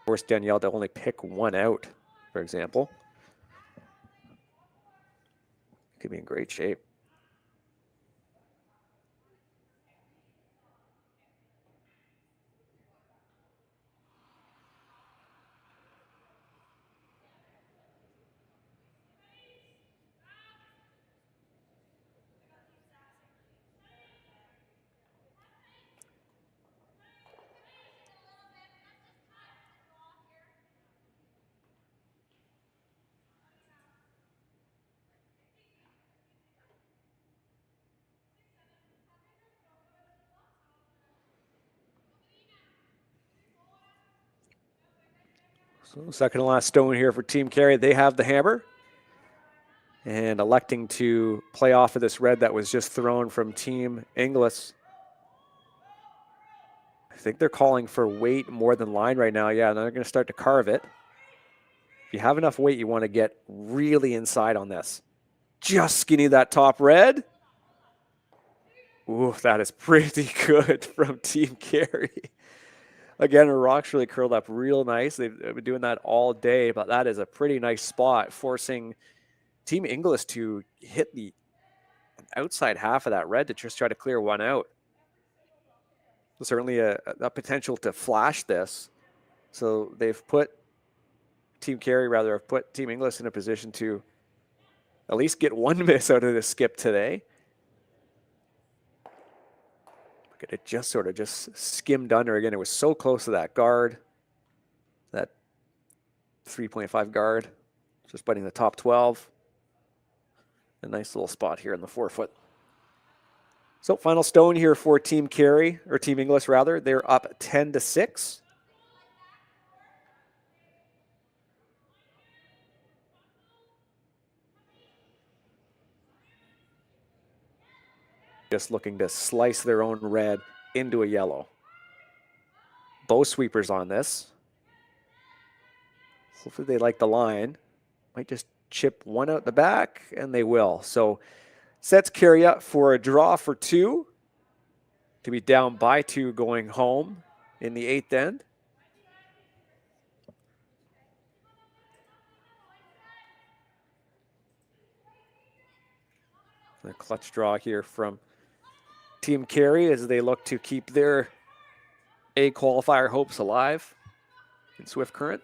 force Danielle to only pick 1 out, for example, could be in great shape. So second to last stone here for Team Carey. They have the hammer. And electing to play off of this red that was just thrown from Team Inglis. I think they're calling for weight more than line right now. Yeah, they're going to start to carve it. If you have enough weight, you want to get really inside on this. Just skinny that top red. Ooh, that is pretty good from Team Carey. Again, her rock's really curled up real nice. They've been doing that all day, but that is a pretty nice spot, forcing Team Inglis to hit the outside half of that red to just try to clear one out. Certainly a potential to flash this. So they've put Team Carey, rather, have put Team Inglis in a position to at least get one miss out of the skip today. Look at it, just sort of just skimmed under again. It was so close to that guard, that 3.5 guard, just biting the top 12. A nice little spot here in the forefoot. So final stone here for Team Carey, or Team Inglis rather. They're up 10-6. Just looking to slice their own red into a yellow. Bow sweepers on this. Hopefully they like the line. Might just chip one out the back, and they will. So sets Carey up for a draw for 2. To be down by 2 going home in the 8th end. A clutch draw here from Team Carey as they look to keep their A qualifier hopes alive in Swift Current.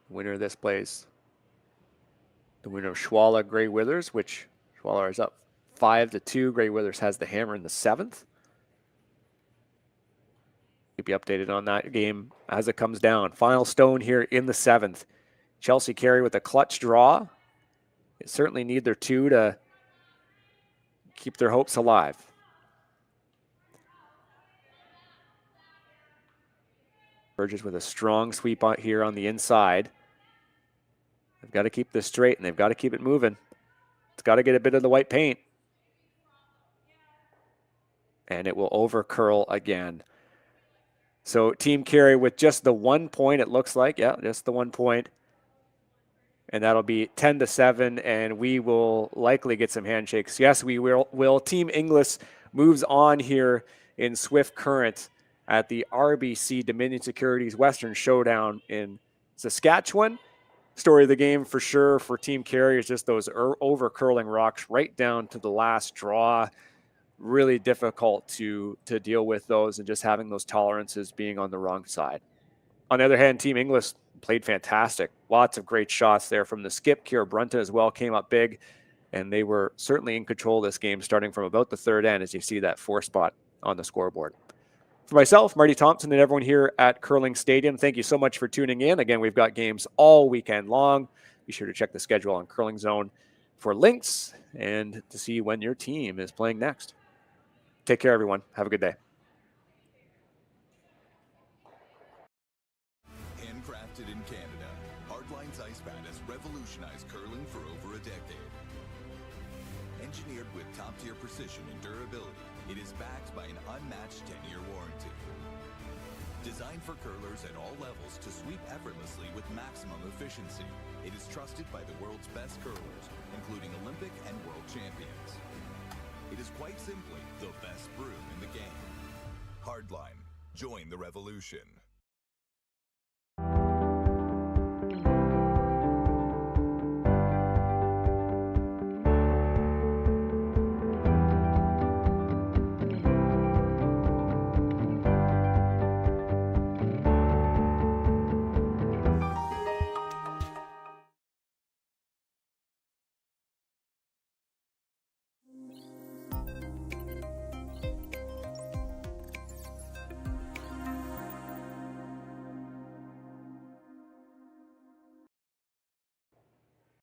Winner of this plays the winner of Schwala Grey Withers, which Schwala is up 5-2. Grey Withers has the hammer in the 7th. Keep you updated on that game as it comes down. Final stone here in the 7th. Chelsea Carey with a clutch draw. They certainly need their 2 to keep their hopes alive. Burgess with a strong sweep out here on the inside. They've got to keep this straight, and they've got to keep it moving. It's got to get a bit of the white paint. And it will over curl again. So Team Carey with just the 1 point, it looks like. Yeah, just the 1 point. And that'll be 10-7, and we will likely get some handshakes. Yes, we will. Team Inglis moves on here in Swift Current at the RBC Dominion Securities Western Showdown in Saskatchewan. Story of the game for sure for Team Carey is just those over curling rocks right down to the last draw. Really difficult to deal with those, and just having those tolerances being on the wrong side. On the other hand, Team Inglis played fantastic. Lots of great shots there from the skip. Kira Brunta as well came up big, and they were certainly in control of this game starting from about the 3rd end, as you see that 4 spot on the scoreboard. For myself, Marty Thompson, and everyone here at Curling Stadium, thank you so much for tuning in. Again, we've got games all weekend long. Be sure to check the schedule on Curling Zone for links and to see when your team is playing next. Take care, everyone. Have a good day. Handcrafted in Canada, Hardline's Ice Pad has revolutionized curling for over a decade. Engineered with top-tier precision and durability, it is backed by an unmatched 10-year warranty. Designed for curlers at all levels to sweep effortlessly with maximum efficiency, it is trusted by the world's best curlers, including Olympic and world champions. It is quite simply the best broom in the game. Hardline. Join the revolution.